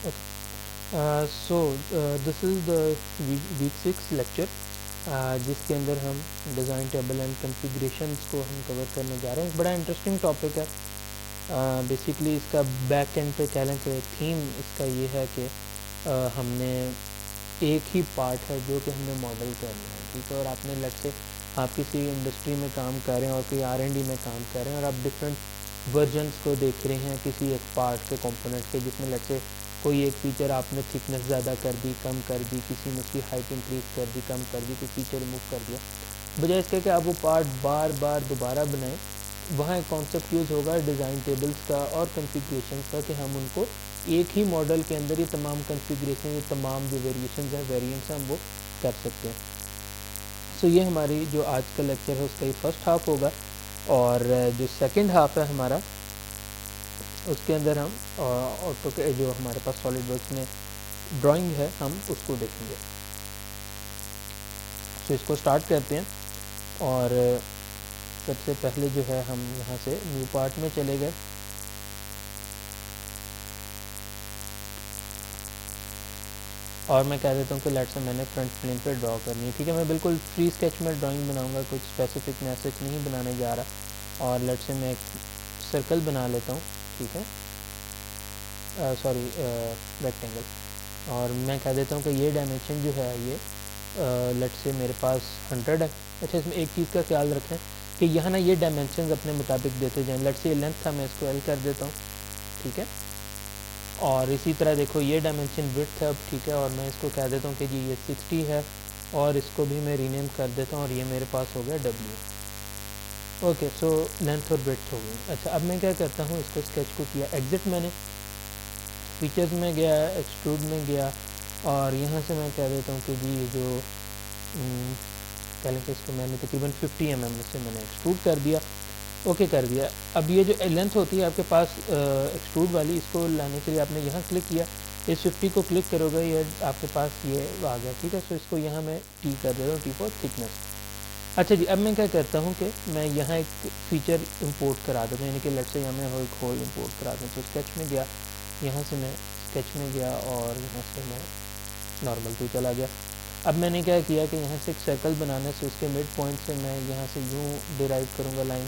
So this is the week 6 lecture जिसके अंदर हम डिज़ाइन टेबल एंड कॉन्फ़िगरेशंस को हम कवर करने जा रहे हैं। बड़ा इंटरेस्टिंग टॉपिक है। बेसिकली इसका बैक एंड पे कह लें कि थीम इसका ये है कि हमने एक ही पार्ट है जो कि हमने मॉडल करना है, ठीक है। और आपने लेट से आप किसी इंडस्ट्री में काम कर रहे हैं और कोई R&D में काम कर रहे हैं और आप डिफरेंट वर्जन्स को देख रहे हैं किसी एक पार्ट के कंपोनेंट के, जिसमें लेट से कोई एक फीचर आपने थिकनेस ज़्यादा कर दी, कम कर दी, किसी ने उसकी हाइट इंक्रीज कर दी, कम कर दी, कोई फीचर रिमूव कर दिया। बजाय इसके कि आप वो पार्ट बार बार दोबारा बनाएं, वहाँ एक कॉन्सेप्ट यूज़ होगा डिज़ाइन टेबल्स का और कॉन्फ़िगरेशन का कि हम उनको एक ही मॉडल के अंदर ये तमाम कॉन्फ़िगरेशन, ये तमाम जो वेरिएशंस हैं, वेरिएंट्स हैं, हम वो कर सकते हैं। सो ये हमारी जो आज का लेक्चर है उसका ये फर्स्ट हाफ होगा, और जो सेकंड हाफ है हमारा उसके अंदर हम ऑटो के जो हमारे पास सॉलिड वर्क्स में ड्राइंग है हम उसको देखेंगे। सो इसको स्टार्ट करते हैं, और सबसे पहले जो है हम यहाँ से न्यू पार्ट में चले गए। और मैं कह देता हूँ कि लेट से मैंने फ्रंट प्लेन पे ड्रॉ करनी है, ठीक है। मैं बिल्कुल फ्री स्केच में ड्राइंग बनाऊंगा, कुछ स्पेसिफिक मैसेज नहीं बनाने जा रहा। और लेट से मैं एक सर्कल बना लेता हूँ, ठीक है, सॉरी रेक्टेंगल। और मैं कह देता हूँ कि ये डायमेंशन जो है ये लेट से मेरे पास 100 है। अच्छा, इसमें एक चीज़ का ख्याल रखें कि यहाँ ना ये डायमेंशन अपने मुताबिक देते जाएँ। लेट से ये लेंथ था, मैं इसको L कर देता हूँ, ठीक है। और इसी तरह देखो ये डायमेंशन विड्थ है अब, ठीक है। और मैं इसको कह देता हूँ कि जी ये 60 है, और इसको भी मैं रीनेम कर देता हूँ, और ये मेरे पास हो गया W। ओके, सो लेंथ और विड्थ हो गई। अच्छा, अब मैं क्या करता हूँ, इसको स्केच को किया, एग्जिट मैंने, फीचर्स में गया, एक्सट्रूड में गया, और यहाँ से मैं कह देता हूँ कि जी ये जो पहले से इसको मैंने तकरीबन 50 mm से मैंने एक्सट्रूड कर दिया, ओके कर दिया। अब ये जो लेंथ होती है आपके पास एक्सट्रूड वाली, इसको लाने के लिए आपने यहाँ क्लिक किया, इस 50 को क्लिक करोगे ये आपके पास ये आ गया, ठीक है। सो इसको यहाँ मैं T कर देता हूँ, T फॉर थिकनेस। अच्छा जी, अब मैं क्या करता हूँ कि मैं यहाँ एक फीचर इंपोर्ट करा देता हूँ, यानी कि लेट से यहाँ मैं एक होल इंपोर्ट करा दूँ। तो स्केच में गया, यहाँ से मैं स्केच में गया, और यहाँ से मैं नॉर्मल टू चला गया। अब मैंने क्या किया कि यहाँ से एक सर्कल बनाने से उसके मिड पॉइंट से मैं यहाँ से यूँ डिराइव करूँगा लाइन,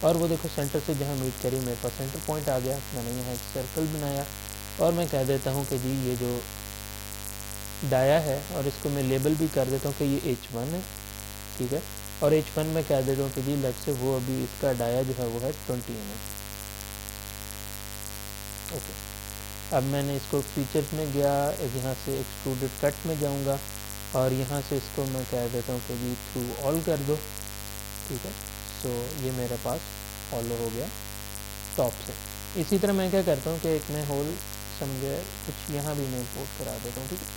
और वो देखो सेंटर से जहाँ मीट करी मेरे पास सेंटर पॉइंट आ गया। मैंने यहाँ एक सर्कल बनाया, और मैं कह देता हूँ कि जी ये जो डाया है, और इसको मैं लेबल भी कर देता हूँ कि ये H1 है, ठीक है। और H1 में कह देता हूँ कि जी लेट से वो अभी इसका डाया जो है वो है 20 mm। ओके, अब मैंने इसको फीचर्स में गया, यहाँ से एक्सट्रूडेड कट में जाऊँगा, और यहाँ से इसको मैं कह देता हूँ कि जी थ्रू ऑल कर दो, ठीक है। सो ये मेरे पास फॉलो हो गया टॉप से। इसी तरह मैं क्या करता हूँ कि एक मैं होल समझे कुछ यहाँ भी मैं इंपोर्ट करा देता हूँ, ठीक है।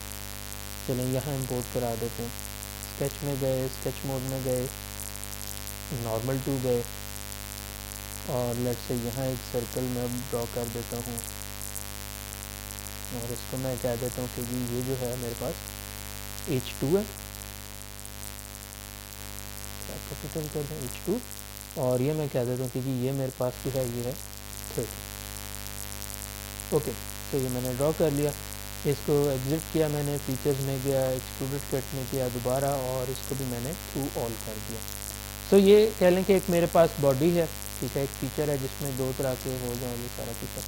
चलें यहाँ इंपोर्ट करा देते हैं, स्केच में गए, स्केच मोड में गए, नॉर्मल टू गए, और लेट से यहाँ एक सर्कल मैं ड्रॉ कर देता हूँ, और इसको मैं कह देता हूँ कि जी ये जो है मेरे पास H2 है, कैपिटल कर दें H2, और ये मैं कह देता हूँ कि जी ये मेरे पास जो है ये है 30। ओके, तो ये मैंने ड्रॉ कर लिया, इसको एग्जिट किया मैंने, फीचर्स में गया, एक्सट्रूडेड कट में किया दोबारा, और इसको भी मैंने थ्रू ऑल कर दिया। सो ये कह लें कि एक मेरे पास बॉडी है, ठीक है, एक फीचर है जिसमें दो तरह के हो जाए ये सारा फीचर।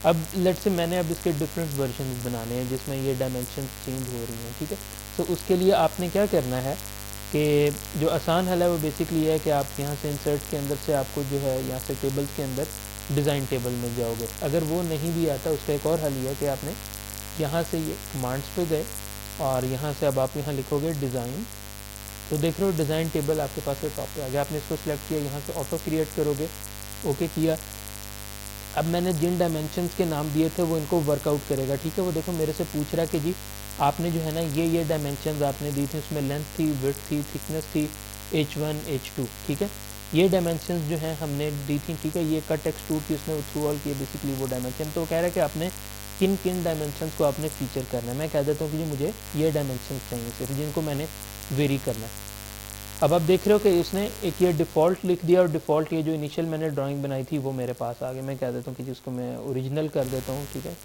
अब लेट से मैंने अब इसके डिफरेंट वर्जन बनाने हैं जिसमें ये डायमेंशन चेंज हो रही हैं, ठीक है। सो उसके लिए आपने क्या करना है कि जो आसान हल है वो बेसिकली ये है कि आप यहाँ से इंसर्ट के अंदर से आपको जो है यहाँ से टेबल्स के अंदर डिज़ाइन टेबल में जाओगे। अगर वो नहीं भी आता, उसका एक और हल ये है कि आपने यहाँ से ये कमांड्स पे गए, और यहाँ से अब आप यहाँ लिखोगे डिज़ाइन, तो देख रहे हो डिज़ाइन टेबल आपके पास टॉप पे आ गया। आपने इसको सिलेक्ट किया, यहाँ से ऑटो क्रिएट करोगे, ओके किया। अब मैंने जिन डायमेंशंस के नाम दिए थे वो इनको वर्कआउट करेगा, ठीक है। वो देखो मेरे से पूछ रहा है कि जी आपने जो है ना ये डायमेंशंस आपने दी थी, उसमें लेंथ थी, विड्थ थी, थिकनेस थी, H1 H2, ठीक है। ये डायमेंशंस जो हैं हमने दी थी, ठीक है। ये कट एक्सट्रूड की उसने थ्रू ऑल किए बेसिकली वो डायमेंशन। तो कह रहा है कि आपने किन किन डायमेंशंस को आपने फीचर करना है। मैं कह देता हूँ कि जी मुझे ये डायमेंशंस चाहिए सिर्फ, जिनको मैंने वेरी करना है। अब आप देख रहे हो कि इसने एक ये डिफ़ॉल्ट लिख दिया, और डिफ़ॉल्ट ये जो इनिशियल मैंने ड्राइंग बनाई थी वो मेरे पास आ गई। मैं कह देता हूँ कि जिसको मैं ओरिजिनल कर देता हूँ, ठीक है।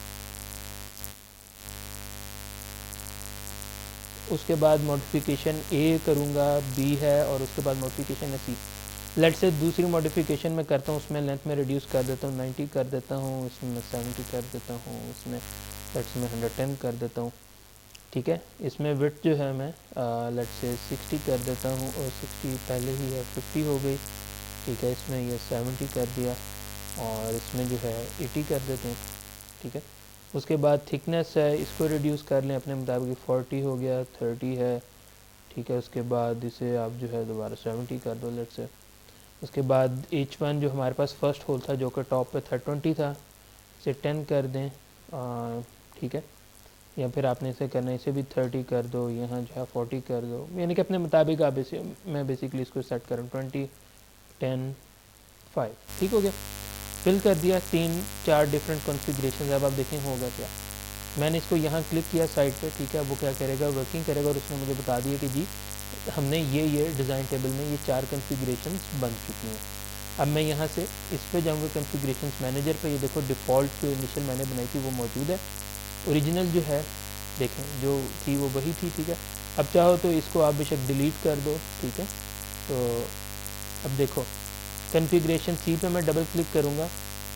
उसके बाद मॉडिफिकेशन ए करूँगा, बी है, और उसके बाद मॉडिफिकेशन है सी। लेट से दूसरी मॉडिफिकेशन मैं करता हूँ, उसमें लेंथ में रिड्यूस कर देता हूँ, 90 कर देता हूँ, इसमें मैं 70 कर देता हूँ, इसमें लेट से मैं 110 कर देता हूँ, ठीक है। इसमें विड्थ जो है मैं लेट से 60 कर देता हूँ, और 60 पहले ही है 50 हो गई, ठीक है। इसमें ये 70 कर दिया, और इसमें जो है 80 कर देते हैं, ठीक है। उसके बाद थिकनेस है, इसको रिड्यूस कर लें अपने मुताबिक, 40 हो गया, 30 है, ठीक है। उसके बाद इसे आप जो है दोबारा 70 कर दो लेट से। उसके बाद H1 जो हमारे पास फर्स्ट होल था जो कि टॉप पे था 20 था, इसे 10 कर दें, ठीक है। या फिर आपने इसे करना है, इसे भी 30 कर दो, यहाँ जो है 40 कर दो, यानी कि अपने मुताबिक आप मैं बेसिकली इसको सेट करूँ 20, 10, 5, ठीक हो गया। फिल कर दिया 3-4 डिफरेंट कॉन्फ़िगरेशन। अब आप देखें होगा क्या। मैंने इसको यहाँ क्लिक किया साइड पे, ठीक है। वो क्या करेगा, वर्किंग करेगा, और उसने मुझे बता दिया कि जी हमने ये डिज़ाइन टेबल में ये 4 कॉन्फ़िगरेशन बन चुकी हैं। अब मैं यहाँ से इस पे जाऊँगा कॉन्फ़िगरेशन मैनेजर पे, ये देखो डिफ़ॉल्ट जो इनिशियल मैंने बनाई थी वो मौजूद है। ओरिजिनल जो है देखें जो थी वो वही थी, ठीक है। अब चाहो तो इसको आप बेशक डिलीट कर दो, ठीक है। तो अब देखो कॉन्फ़िगरेशन सी पे मैं डबल क्लिक करूँगा,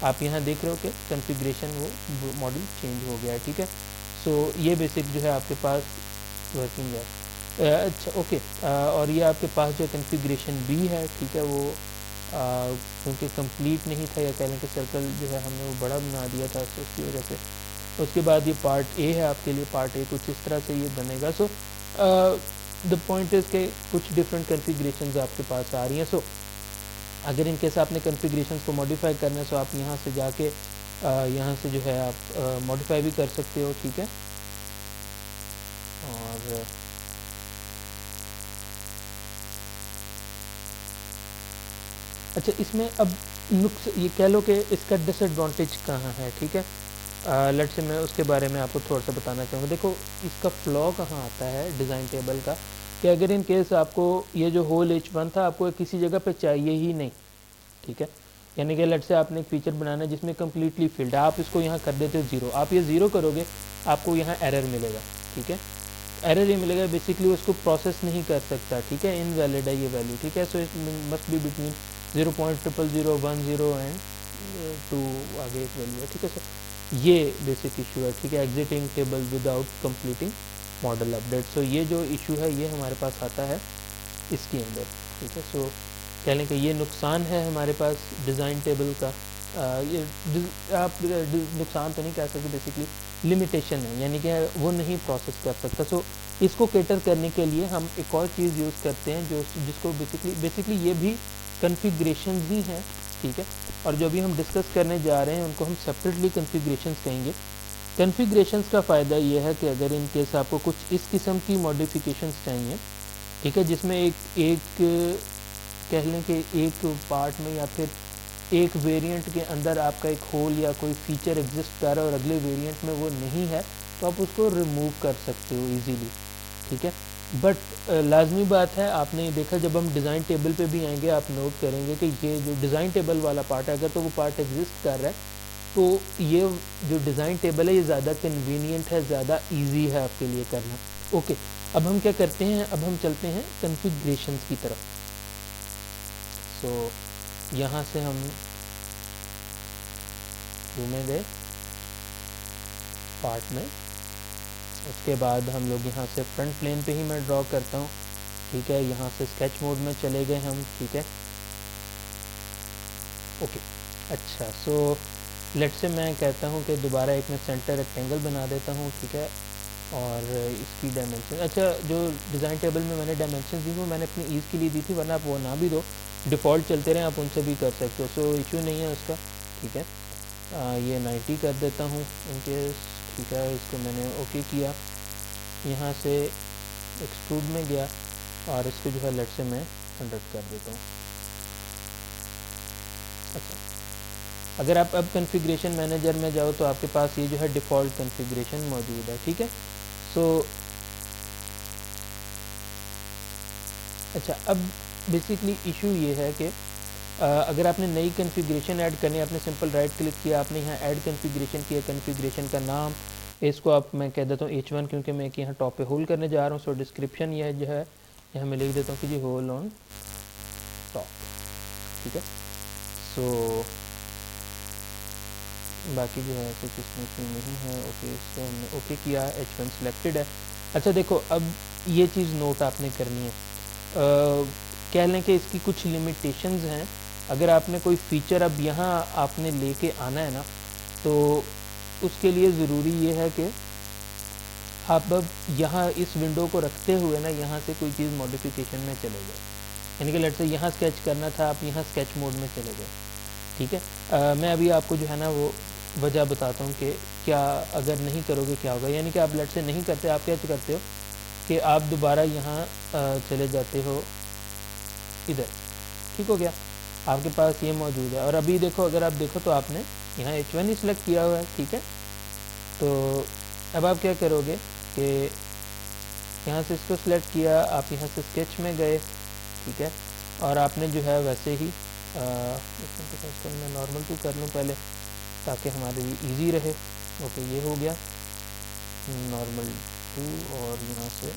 आप यहाँ देख रहे हो कि कॉन्फ़िगरेशन वो मॉडल चेंज हो गया है, ठीक है। सो ये बेसिक जो है आपके पास वर्किंग है। अच्छा ओके, और ये आपके पास जो कॉन्फ़िगरेशन बी है, ठीक है, वो क्योंकि कंप्लीट नहीं था, या कह लें कि सर्कल जो है हमने वो बड़ा बना दिया था, तो उसकी वजह से। उसके बाद ये पार्ट ए है आपके लिए, पार्ट ए कुछ इस तरह से ये बनेगा। सो द पॉइंट इज़ के कुछ डिफरेंट कॉन्फ़िगरेशंस आपके पास आ रही हैं। सो अगर इनकेस आपने कॉन्फ़िगरेशंस को मॉडिफाई करना है, तो आप यहाँ से जाके यहाँ से जो है आप मॉडिफाई भी कर सकते हो, ठीक है। और अच्छा इसमें अब नुक्स ये कह लो कि इसका डिसएडवांटेज कहाँ है, ठीक है। लेट से मैं उसके बारे में आपको थोड़ा सा बताना चाहूँगा। देखो इसका फ्लॉ कहाँ आता है डिज़ाइन टेबल का, कि अगर इन केस आपको ये जो होल H1 था आपको किसी जगह पे चाहिए ही नहीं, ठीक है। यानी कि लेट से आपने एक फीचर बनाना है जिसमें कम्प्लीटली फील्ड है, आप इसको यहाँ कर देते हो 0, आप ये 0 करोगे आपको यहाँ एरर मिलेगा, ठीक है। एरर ये मिलेगा, बेसिकली उसको प्रोसेस नहीं कर सकता, ठीक है, इनवैलिड है ये वैल्यू, ठीक है। So it must be between 0.0010 and 2 आगे एक वैल्यू है, ठीक है। सो ये बेसिक इशू है, ठीक है, exiting table without completing model update. So ये जो इशू है ये हमारे पास आता है इसके अंदर, ठीक है। सो कह लें कि ये नुकसान है हमारे पास डिज़ाइन टेबल का। ये आप नुकसान तो नहीं कह सकते, बेसिकली लिमिटेशन है, यानी कि वो नहीं प्रोसेस कर सकता। सो इसको कैटर करने के लिए हम एक और चीज़ यूज़ करते हैं जो जिसको बेसिकली ये भी कॉन्फ़िगरेशन ही हैं, ठीक है। और जो भी हम डिस्कस करने जा रहे हैं उनको हम सेपरेटली कॉन्फ़िगरेशंस कहेंगे। कॉन्फ़िगरेशंस का फ़ायदा ये है कि अगर इन केस आपको कुछ इस किस्म की मॉडिफिकेशंस चाहिए, ठीक है, जिसमें एक कह लें कि एक पार्ट में या फिर एक वेरिएंट के अंदर आपका एक होल या कोई फीचर एग्जिस्ट कर रहा है और अगले वेरिएंट में वो नहीं है, तो आप उसको रिमूव कर सकते हो इजीली, ठीक है। बट लाजमी बात है, आपने देखा जब हम डिज़ाइन टेबल पे भी आएंगे आप नोट करेंगे कि ये जो डिज़ाइन टेबल वाला पार्ट है अगर तो वो पार्ट एग्जिस्ट कर रहा है तो ये जो डिज़ाइन टेबल है ये ज़्यादा कन्वीनियंट है, ज़्यादा ईजी है आपके लिए करना। ओके, अब हम क्या करते हैं, अब हम चलते हैं कॉन्फ़िगरेशंस की तरफ। सो यहाँ से हम घूमे गए पार्ट में, उसके बाद हम लोग यहाँ से फ्रंट प्लेन पे ही मैं ड्रॉ करता हूँ, ठीक है। यहाँ से स्केच मोड में चले गए हम, ठीक है। ओके अच्छा, सो लेट से मैं कहता हूँ कि दोबारा एक मैं सेंटर रेक्टेंगल बना देता हूँ, ठीक है। और इसकी डायमेंशन, अच्छा जो डिज़ाइन टेबल में मैंने डायमेंशन दी वो मैंने अपनी ईज़ के लिए दी थी, वरना आप वो ना भी दो, डिफ़ॉल्ट चलते रहें, आप उनसे भी कर सकते हो। सो इशू नहीं है उसका, ठीक है। ये 90 कर देता हूँ इनकेस, ठीक है। इसको मैंने ओके किया, यहाँ से एक्सट्रूड में गया और इसको जो है लेट से मैं 100 कर देता हूँ। अच्छा, अगर आप अब कॉन्फ़िगरेशन मैनेजर में जाओ तो आपके पास ये जो है डिफ़ॉल्ट कॉन्फ़िगरेशन मौजूद है, ठीक है। सो अच्छा, अब बेसिकली इशू ये है कि अगर आपने नई कॉन्फ़िगरेशन ऐड करनी है, आपने सिंपल राइट क्लिक किया, आपने यहाँ ऐड कॉन्फ़िगरेशन किया, कॉन्फ़िगरेशन का नाम, इसको आप मैं कह देता हूँ H1 क्योंकि मैं यहाँ टॉप पे होल्ड करने जा रहा हूँ। सो डिस्क्रिप्शन यह जो है यहाँ मैं लिख देता हूँ कि जी होल्ड ऑन टॉप, ठीक है। सो बाकी जो है कुछ इसमें नहीं है। ओके, इसको हमने ओके किया, H1 सिलेक्टेड है। अच्छा देखो, अब ये चीज़ नोट आपने करनी है, कह लें कि इसकी कुछ लिमिटेशंस हैं। अगर आपने कोई फ़ीचर अब यहाँ आपने लेके आना है ना, तो उसके लिए ज़रूरी ये है कि आप अब यहाँ इस विंडो को रखते हुए ना यहाँ से कोई चीज़ मॉडिफिकेशन में चले गए, यानी कि लेट्स से यहाँ स्केच करना था, आप यहाँ स्केच मोड में चले गए, ठीक है। मैं अभी आपको जो है ना वो वजह बताता हूँ कि क्या अगर नहीं करोगे क्या होगा। यानी कि आप लेट्स से नहीं करते, आप क्या करते हो कि आप दोबारा यहाँ चले जाते हो इधर, ठीक हो गया, आपके पास ये मौजूद है। और अभी देखो, अगर आप देखो तो आपने यहाँ H1 ही सिलेक्ट किया हुआ है, ठीक है। तो अब आप क्या करोगे कि यहाँ से इसको सिलेक्ट किया, आप यहाँ से स्केच में गए, ठीक है, और आपने जो है वैसे ही इसको मैं नॉर्मल 2 कर लूँ पहले ताकि हमारे लिए इजी रहे। ओके, ये हो गया नॉर्मल 2 और यहाँ से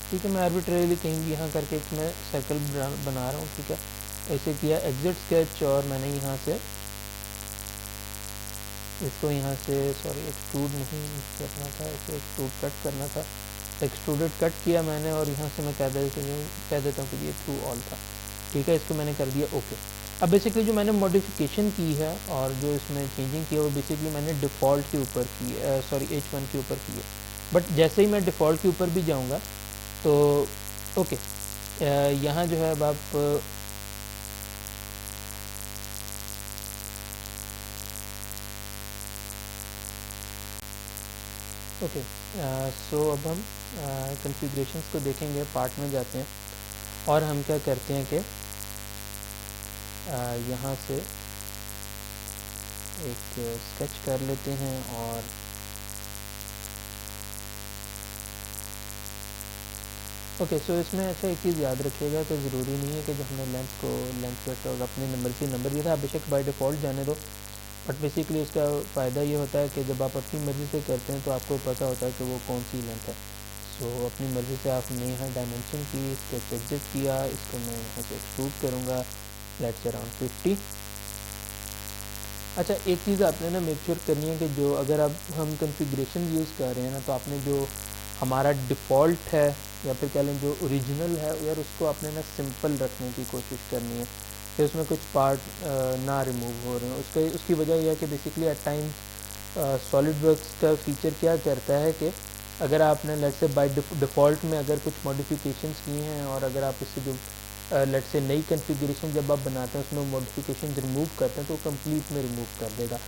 ठीक है, मैं आर्बिट्रेरीली कहीं भी यहाँ करके एक मैं सर्कल बना रहा हूँ, ठीक है। ऐसे किया एग्जिट स्केच और मैंने यहाँ से इसको यहाँ से एक्सट्रूड नहीं करना था, इसे एक्सट्रूड कट करना था। एक्सट्रूडेड कट किया मैंने और यहाँ से मैं कह देता हूँ कि ये थ्रू ऑल था, ठीक है। इसको मैंने कर दिया ओके। अब बेसिकली जो मैंने मॉडिफिकेशन की है और जो इसमें चेंजिंग की है वो बेसिकली मैंने डिफ़ॉल्ट के ऊपर की है, H1 के ऊपर की है। बट जैसे ही मैं डिफ़ॉल्ट के ऊपर भी जाऊँगा तो ओके, यहाँ जो है अब आप ओके, सो अब हम कॉन्फ़िगरेशंस को देखेंगे, पार्ट में जाते हैं और हम क्या करते हैं कि यहाँ से एक स्केच कर लेते हैं। और ओके, सो इसमें अच्छा एक चीज़ याद रखिएगा कि ज़रूरी नहीं है कि जब हमने लेंथ वेक्टर और अपने नंबर से नंबर दिया था, बेशक बाय डिफ़ॉल्ट जाने दो, बट बेसिकली इसका फ़ायदा ये होता है कि जब आप अपनी मर्ज़ी से करते हैं तो आपको पता होता है कि वो कौन सी लेंथ है। सो अपनी मर्ज़ी से आपने यहाँ डायमेंशन की, स्केच एग्जिट किया, इसको मैं यहाँ से एक्सट्रूड करूँगा, लेट्स अराउंड 50। अच्छा, एक चीज़ आपने ना मेक श्योर करनी है कि जो अगर अब हम कॉन्फ़िगरेशन यूज़ कर रहे हैं ना, तो आपने जो हमारा डिफ़ॉल्ट है या फिर कह लें जो ओरिजिनल है यार, उसको आपने ना सिंपल रखने की कोशिश करनी है कि उसमें कुछ पार्ट ना रिमूव हो रहे हैं। उसकी वजह यह है कि basically at time solid works का फीचर क्या करता है कि अगर आपने लेट्स से बाय डिफ़ॉल्ट में अगर कुछ मॉडिफिकेशंस किए हैं और अगर आप इससे जो लेट्स से नई कॉन्फ़िगरेशन जब आप बनाते हैं उसमें मॉडिफिकेशन रिमूव करते हैं तो कंप्लीट में रिमूव कर देगा,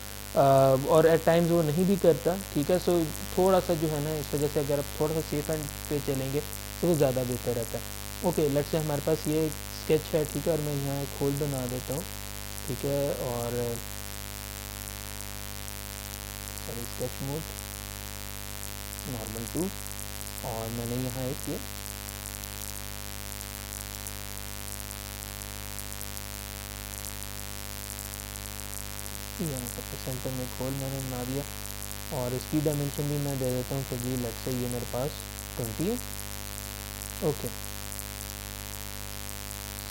और एट टाइम्स वो नहीं भी करता, ठीक है। सो थोड़ा सा जो है ना, इस वजह से अगर आप थोड़ा सा सेफ एंड पे चलेंगे तो वो ज़्यादा बेहतर रहता है। ओके, लेट्स से हमारे पास ये स्केच है, ठीक है, और मैं यहाँ एक होल बना देता हूँ, ठीक है। और स्केच मोड नॉर्मल 2 और मैंने यहाँ एक ये यहाँ पर सेंटर में एक होल मैंने बना दिया और इसकी डायमेंशन भी मैं दे देता हूँ कि जी लेट्स से ये मेरे पास 20 है। ओके,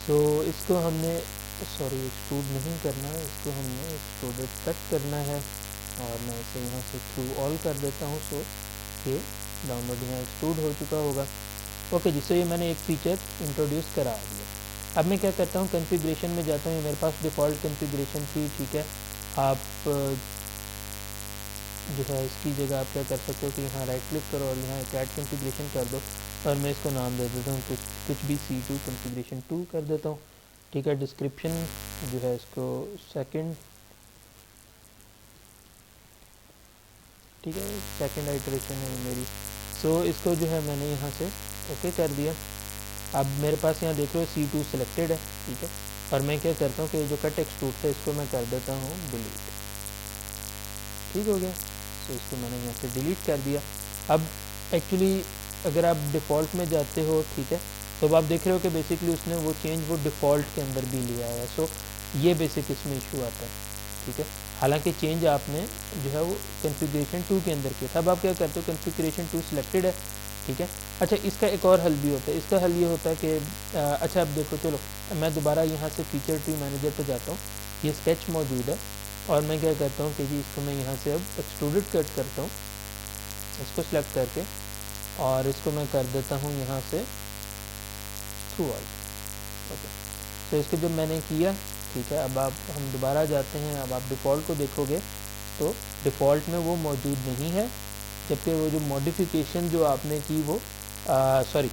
सो इसको हमने एक्सट्रूड नहीं करना है, इसको हमने एक्सट्रूडेड कट करना है और मैं इसे यहाँ से थ्रू ऑल कर देता हूँ। सो ये डाउनलोड यहाँ एक्सट्रूड हो चुका होगा। ओके, जिससे ये मैंने एक फ़ीचर इंट्रोड्यूस करा दिया। अब मैं क्या करता हूँ, कॉन्फ़िगरेशन में जाता हूँ, मेरे पास डिफ़ॉल्ट कॉन्फ़िगरेशन थी, ठीक है। आप जो है इसकी जगह आप क्या कर सकते हो कि यहाँ राइट क्लिक करो और यहाँ एक ऐड कॉन्फ़िगरेशन कर दो और मैं इसको नाम दे देता हूँ कुछ भी C2 कॉन्फ़िगरेशन 2 कर देता हूँ, ठीक है। डिस्क्रिप्शन जो है इसको सेकंड, ठीक है, सेकंड आइटरेशन है मेरी। सो इसको जो है मैंने यहाँ से ओके कर दिया। अब मेरे पास यहाँ देख रहे हो C2 सिलेक्टेड है, ठीक है। और मैं क्या करता हूँ कि जो कट एक्सट्रूड था इसको मैं कर देता हूँ डिलीट, ठीक हो गया। सो इसको मैंने यहाँ से डिलीट कर दिया। अब एक्चुअली अगर आप डिफ़ॉल्ट में जाते हो, ठीक है, तो अब आप देख रहे हो कि बेसिकली उसने वो चेंज वो डिफ़ॉल्ट के अंदर भी लिया है। सो ये बेसिक इसमें इशू आता है, ठीक है। हालांकि चेंज आपने जो है वो कॉन्फ़िगरेशन 2 के अंदर किया था। अब आप क्या करते हो, कॉन्फ़िगरेशन 2 सिलेक्टेड है, ठीक है। अच्छा, इसका एक और हल भी होता है। इसका हल ये होता है कि अच्छा अब देखो, चलो मैं दोबारा यहाँ से फीचर ट्री मैनेजर पे जाता हूँ, ये स्केच मौजूद है, और मैं क्या करता हूँ कि जी इसको मैं यहाँ से अब एक्सट्रूडेड कट करता हूँ, इसको सेलेक्ट करके, और इसको मैं कर देता हूँ यहाँ से थ्रू ऑल। ओके, तो इसको जब मैंने किया, ठीक है, अब आप हम दोबारा जाते हैं। अब आप डिफ़ॉल्ट को देखोगे तो डिफ़ॉल्ट में वो मौजूद नहीं है, जबकि वो जो मॉडिफिकेशन जो आपने की वो सॉरी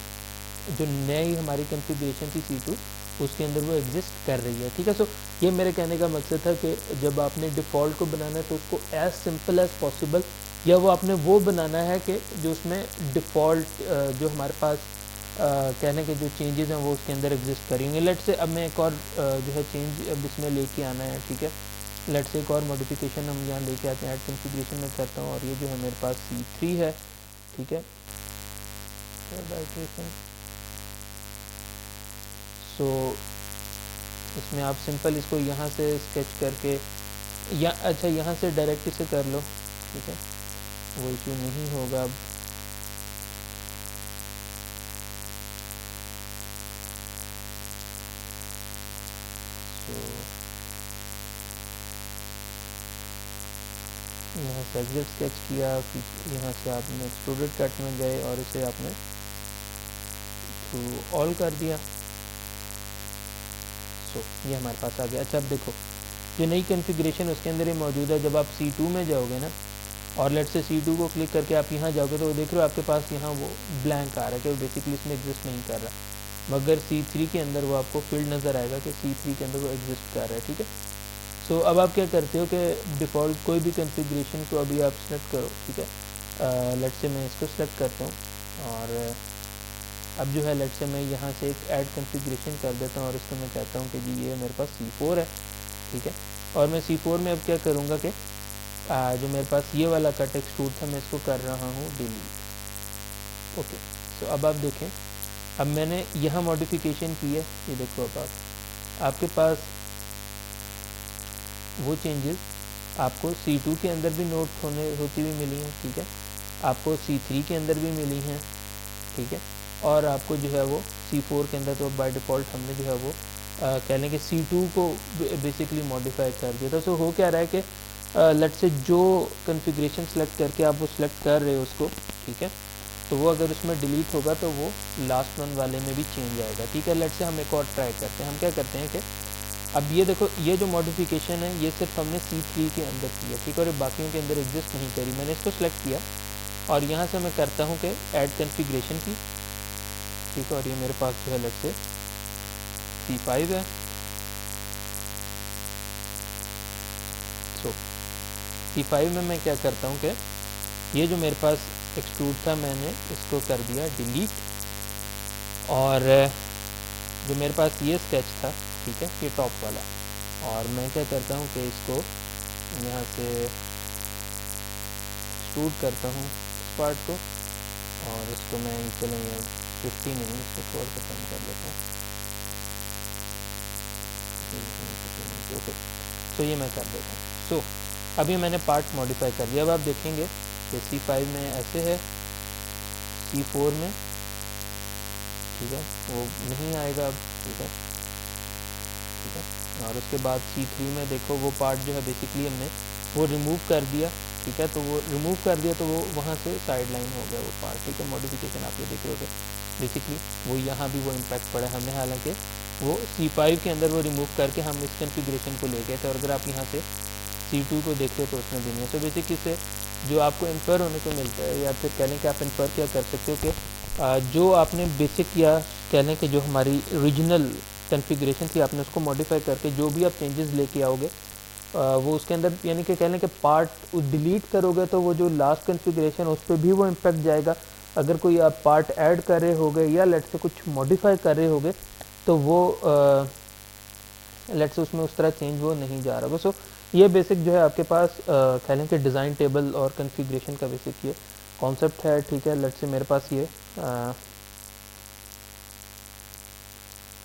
जो नई हमारी कॉन्फ़िगरेशन थी C2 उसके अंदर वो एग्जिस्ट कर रही है, ठीक है। सो ये मेरे कहने का मकसद था कि जब आपने डिफ़ॉल्ट को बनाना है तो उसको एज सिंपल एज़ पॉसिबल, या वो आपने वो बनाना है कि जो उसमें डिफ़ॉल्ट जो हमारे पास कहने के जो चेंजेस हैं वो उसके अंदर एग्जिस्ट करेंगे। लेट से अब मैं एक और जो है चेंज अब इसमें लेके आना है, ठीक है। लेट से एक और मॉडिफिकेशन हम यहाँ लेके आते हैं, ऐड कॉन्फ़िगरेशन में करता हूँ, और ये जो है मेरे पास C3 है, ठीक है। सो इसमें आप सिंपल इसको यहाँ से स्केच करके, या अच्छा यहाँ से डायरेक्ट इसे कर लो, ठीक है, वो इशू नहीं होगा अब। सो यहाँ से एग्जिट स्केच किया, यहाँ से आपने एक्सट्रूडेड कट में गए और इसे आपने थ्रू ऑल कर दिया। सो ये हमारे पास आ गया। अच्छा, अब देखो जो नई कॉन्फ़िगरेशन उसके अंदर ही मौजूद है। जब आप C2 में जाओगे ना, और लेट से C2 को क्लिक करके आप यहाँ जाओगे तो देख रहे हो आपके पास यहाँ वो ब्लैंक आ रहा है कि बेसिकली इसमें एग्जिस्ट नहीं कर रहा, मगर C3 के अंदर वो आपको फील्ड नज़र आएगा कि C3 के अंदर वो एग्जिस्ट कर रहा है, ठीक है। सो अब आप क्या करते हो कि डिफ़ॉल्ट कोई भी कॉन्फ़िगरेशन को अभी आप सेलेक्ट करो, ठीक है। लेट से मैं इसको सेलेक्ट करता हूँ, और अब जो है लेट से मैं यहाँ से एक ऐड कॉन्फ़िगरेशन कर देता हूँ, और इसको मैं कहता हूँ कि जी ये मेरे पास C4 है, ठीक है। और मैं C4 में अब क्या करूँगा कि जो मेरे पास ये वाला कट एक्सट्रूड था मैं इसको कर रहा हूँ डिलीट। ओके, सो अब आप देखें, अब मैंने यहाँ मॉडिफिकेशन की है, ये देखो अब आपके पास वो चेंजेस आपको C2 के अंदर भी नोट होती हुई मिली हैं, ठीक है, आपको C3 के अंदर भी मिली हैं, ठीक है, और आपको जो है वो C4 के अंदर तो बाय डिफ़ॉल्ट हमने जो है वो कह लें कि C2 को बेसिकली मॉडिफाई कर दिया था। सो हो क्या रहा है कि लेट से जो कॉन्फ़िगरेशन सेलेक्ट करके आप वो सिलेक्ट कर रहे हो उसको, ठीक है, तो वो अगर उसमें डिलीट होगा तो वो लास्ट वन वाले में भी चेंज आएगा, ठीक है। लेट से हम एक और ट्राई करते हैं। हम क्या करते हैं कि अब ये देखो, ये जो मॉडिफिकेशन है ये सिर्फ हमने C3 के अंदर किया, ठीक है, और बाकियों के अंदर एग्जिस्ट नहीं करी। मैंने इसको सेलेक्ट किया और यहाँ से मैं करता हूँ कि ऐड कॉन्फ़िगरेशन की, ठीक है, और ये मेरे पास जो है लेट से C5 है। सो C5 में मैं क्या करता हूँ कि ये जो मेरे पास एक्सट्रूड था मैंने इसको कर दिया डिलीट, और जो मेरे पास ये स्केच था, ठीक है, ये टॉप वाला, और मैं क्या करता हूँ कि इसको यहाँ से एक्सट्रूड करता हूँ इस पार्ट को, और इसको मैं चलो ये 50 नहीं, इसको थोड़ा सा कम कर लेता हूँ। ओके, सो ये मैं कर देता हूँ। सो अभी मैंने पार्ट मॉडिफाई कर दिया। अब आप देखेंगे कि C5 में ऐसे है, C4 में, ठीक है, वो नहीं आएगा अब, ठीक है, ठीक है, और उसके बाद C3 में देखो वो पार्ट जो है बेसिकली हमने वो रिमूव कर दिया, ठीक है, तो वो रिमूव कर दिया तो वो वहाँ से साइड लाइन हो गया वो पार्ट, ठीक है। मॉडिफिकेशन आप ये देख रहे हो बेसिकली वो यहाँ भी वो इम्पैक्ट पड़ा है। हमने हालांकि वो C5 के अंदर वो रिमूव करके हम इस कॉन्फ़िगरेशन को ले गए थे, और अगर आप यहाँ से C2 को देखते तो उसमें भी नहीं है। सो बेसिकली इससे जो आपको इन्फर होने को मिलता है, या फिर कह लें कि आप इन्फर क्या कर सकते हो कि जो आपने बेसिक या कह लें कि जो हमारी ओरिजिनल कॉन्फ़िगरेशन थी आपने उसको मॉडिफाई करके जो भी आप चेंजेस लेके आओगे वो उसके अंदर, यानी कि कह लें कि पार्ट डिलीट करोगे तो वो जो लास्ट कॉन्फ़िगरेशन उस पर भी वो इम्पैक्ट जाएगा। अगर कोई आप पार्ट ऐड कर रहे होगे या लेट से कुछ मॉडिफाई कर रहे होगे तो वो लेट से उसमें उस तरह चेंज वो नहीं जा रहा होगा। सो ये बेसिक जो है आपके पास कह लें कि डिज़ाइन टेबल और कॉन्फ़िगरेशन का बेसिक ये कॉन्सेप्ट है, ठीक है। लेट से मेरे पास ये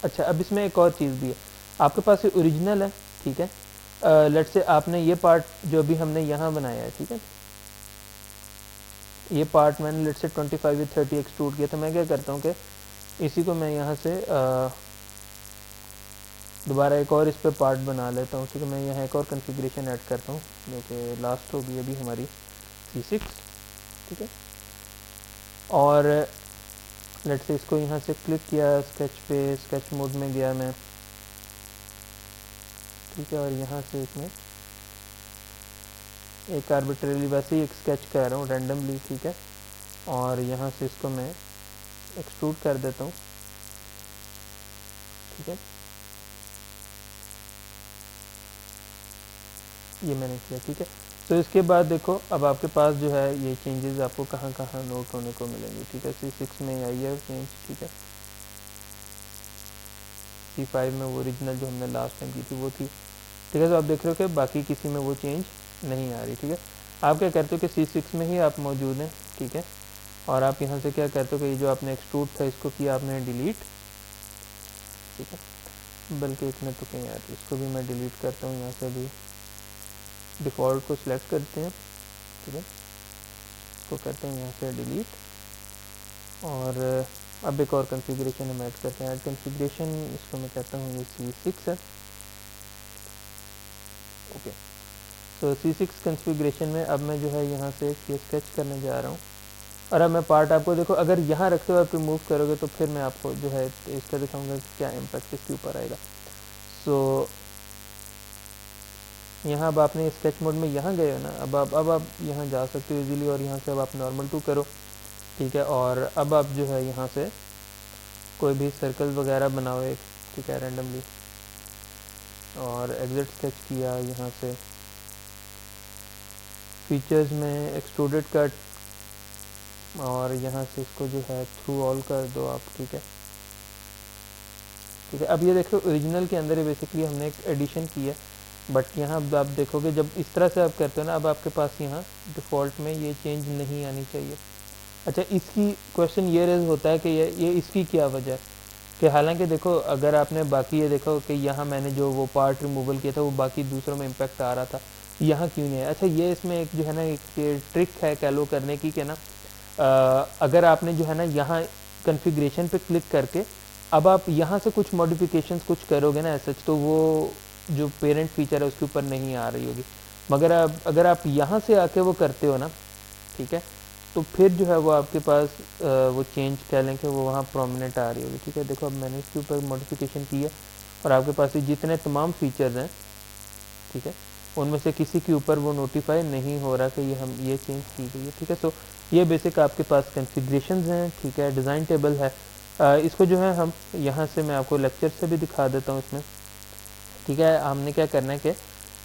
अच्छा, अब इसमें एक और चीज़ भी है, आपके पास ये ओरिजिनल है, ठीक है। लेट्स से आपने ये पार्ट जो अभी हमने यहाँ बनाया है, ठीक है, ये पार्ट मैंने लेट्स से 25 या 30 एक्सट्रूड किया, तो मैं क्या करता हूँ कि इसी को मैं यहाँ से दोबारा एक और इस पर पार्ट बना लेता हूँ, ठीक है। मैं यहाँ एक और कॉन्फ़िगरेशन ऐड करता हूँ जो कि लास्ट होगी अभी हमारी C6, ठीक है। और लेट्स से इसको यहाँ से क्लिक किया, स्केच पे, स्केच मोड में गया मैं, ठीक है। और यहाँ से इसमें एक आर्बिट्रेरली वैसे ही एक स्केच कर रहा हूँ रैंडमली, ठीक है। और यहाँ से इसको मैं एक्सट्रूड कर देता हूँ, ठीक है। ये मैंने किया, ठीक है। तो इसके बाद देखो अब आपके पास जो है ये चेंजेस आपको कहाँ कहाँ नोट होने को मिलेंगे, ठीक है। C6 में आई है चेंज, ठीक है। C5 में वो ओरिजिनल जो हमने लास्ट टाइम की थी वो थी, ठीक है। तो आप देख रहे हो कि बाकी किसी में वो चेंज नहीं आ रही, ठीक है। आप क्या करते हो कि C6 में ही आप मौजूद हैं, ठीक है। और आप यहाँ से क्या करते हो कि ये जो आपने एक्सट्रूड था इसको किया आपने डिलीट, ठीक है। बल्कि इसमें तो कहीं आती, इसको भी मैं डिलीट करता हूँ यहाँ से, अभी डिफ़ॉल्ट को सिलेक्ट करते हैं, ठीक है। इसको करते हैं यहाँ से डिलीट, और अब एक और कॉन्फ़िगरेशन हम ऐड करते हैं, ऐड कॉन्फ़िगरेशन, इसको मैं कहता हूँ ये C6 है, ओके। तो C6 कॉन्फ़िगरेशन में अब मैं जो है यहाँ से ये स्केच करने जा रहा हूँ। और अब मैं पार्ट आपको देखो, अगर यहाँ रखते हुए आप रिमूव करोगे तो फिर मैं आपको जो है इसका दिखाऊंगा कि क्या इम्पैक्ट इसके ऊपर आएगा। सो यहाँ अब आपने स्केच मोड में यहाँ गए हो ना, अब आप यहाँ जा सकते हो इजीली, और यहाँ से अब आप नॉर्मल 2 करो, ठीक है। और अब आप जो है यहाँ से कोई भी सर्कल वगैरह बनाओ एक, ठीक है, रैंडमली, और एग्जिट स्केच किया, यहाँ से फीचर्स में एक्सट्रूडेड कट, और यहाँ से इसको जो है थ्रू ऑल कर दो आप, ठीक है, ठीक है। अब ये देखो ओरिजिनल के अंदर ही बेसिकली हमने एक एडिशन की है, बट यहाँ अब आप देखोगे जब इस तरह से आप करते हो ना, अब आपके पास यहाँ डिफ़ॉल्ट में ये चेंज नहीं आनी चाहिए। अच्छा, इसकी क्वेश्चन ये रेज होता है कि ये इसकी क्या वजह है, कि हालांकि देखो अगर आपने बाकी ये देखो कि यहाँ मैंने जो वो पार्ट रिमूवल किया था वो बाकी दूसरों में इम्पैक्ट आ रहा था, यहाँ क्यों नहीं है। अच्छा, ये इसमें एक जो है ना एक ट्रिक है कैलो करने की, कि ना अगर आपने जो है ना यहाँ कॉन्फ़िगरेशन पे क्लिक करके अब आप यहाँ से कुछ मॉडिफिकेशंस कुछ करोगे ना सच, तो वो जो पेरेंट फीचर है उसके ऊपर नहीं आ रही होगी। मगर अगर आप यहाँ से आके वो करते हो ना, ठीक है, तो फिर जो है वो आपके पास वो चेंज कह लें कि वो वहाँ प्रोमिनेंट आ रही होगी, ठीक है। देखो अब मैंने इसके ऊपर मॉडिफिकेशन की है, और आपके पास ये जितने तमाम फीचर्स हैं, ठीक है, उनमें से किसी के ऊपर वो नोटिफाई नहीं हो रहा कि ये चेंज की गई है, ठीक है। सो ये बेसिक आपके पास कॉन्फ़िगरेशंस हैं, ठीक है, डिज़ाइन टेबल है। इसको जो है हम यहाँ से मैं आपको लेक्चर से भी दिखा देता हूँ इसमें, ठीक है। हमने क्या करना है कि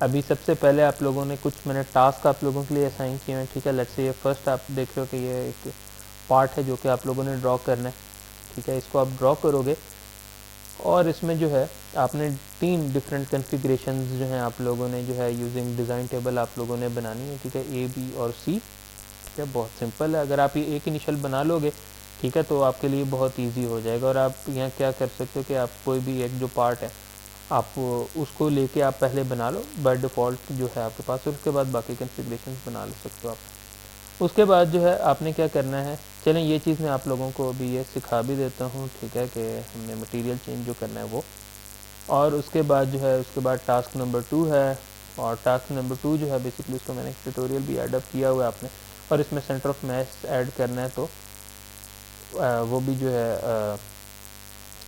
अभी सबसे पहले आप लोगों ने कुछ मैंने टास्क आप लोगों के लिए असाइन किए हैं, ठीक है। लेट्स से ये फर्स्ट आप देख रहे हो कि ये एक पार्ट है जो कि आप लोगों ने ड्रॉ करना है, ठीक है। इसको आप ड्रॉ करोगे, और इसमें जो है आपने 3 डिफरेंट कॉन्फ़िगरेशंस जो हैं आप लोगों ने जो है यूजिंग डिज़ाइन टेबल आप लोगों ने बनानी है, ठीक है, A, B और C, ठीक है। बहुत सिंपल है, अगर आप ये एक इनिशियल बना लोगे, ठीक है, तो आपके लिए बहुत इजी हो जाएगा। और आप यहाँ क्या कर सकते हो कि आप कोई भी एक जो पार्ट है आप उसको लेके आप पहले बना लो बाय डिफ़ॉल्ट जो है आपके पास, और उसके बाद बाकी कॉन्फ़िगरेशंस बना ले सकते हो आप। उसके बाद जो है आपने क्या करना है, चलें ये चीज़ मैं आप लोगों को अभी ये सिखा भी देता हूँ, ठीक है, कि हमने मटेरियल चेंज जो करना है वो। और उसके बाद जो है उसके बाद टास्क नंबर 2 है, और टास्क नंबर 2 जो है बेसिकली उसको मैंने ट्यूटोरियल भी एडअप किया हुआ है आपने, और इसमें सेंटर ऑफ मैथ ऐड करना है, तो वो भी जो है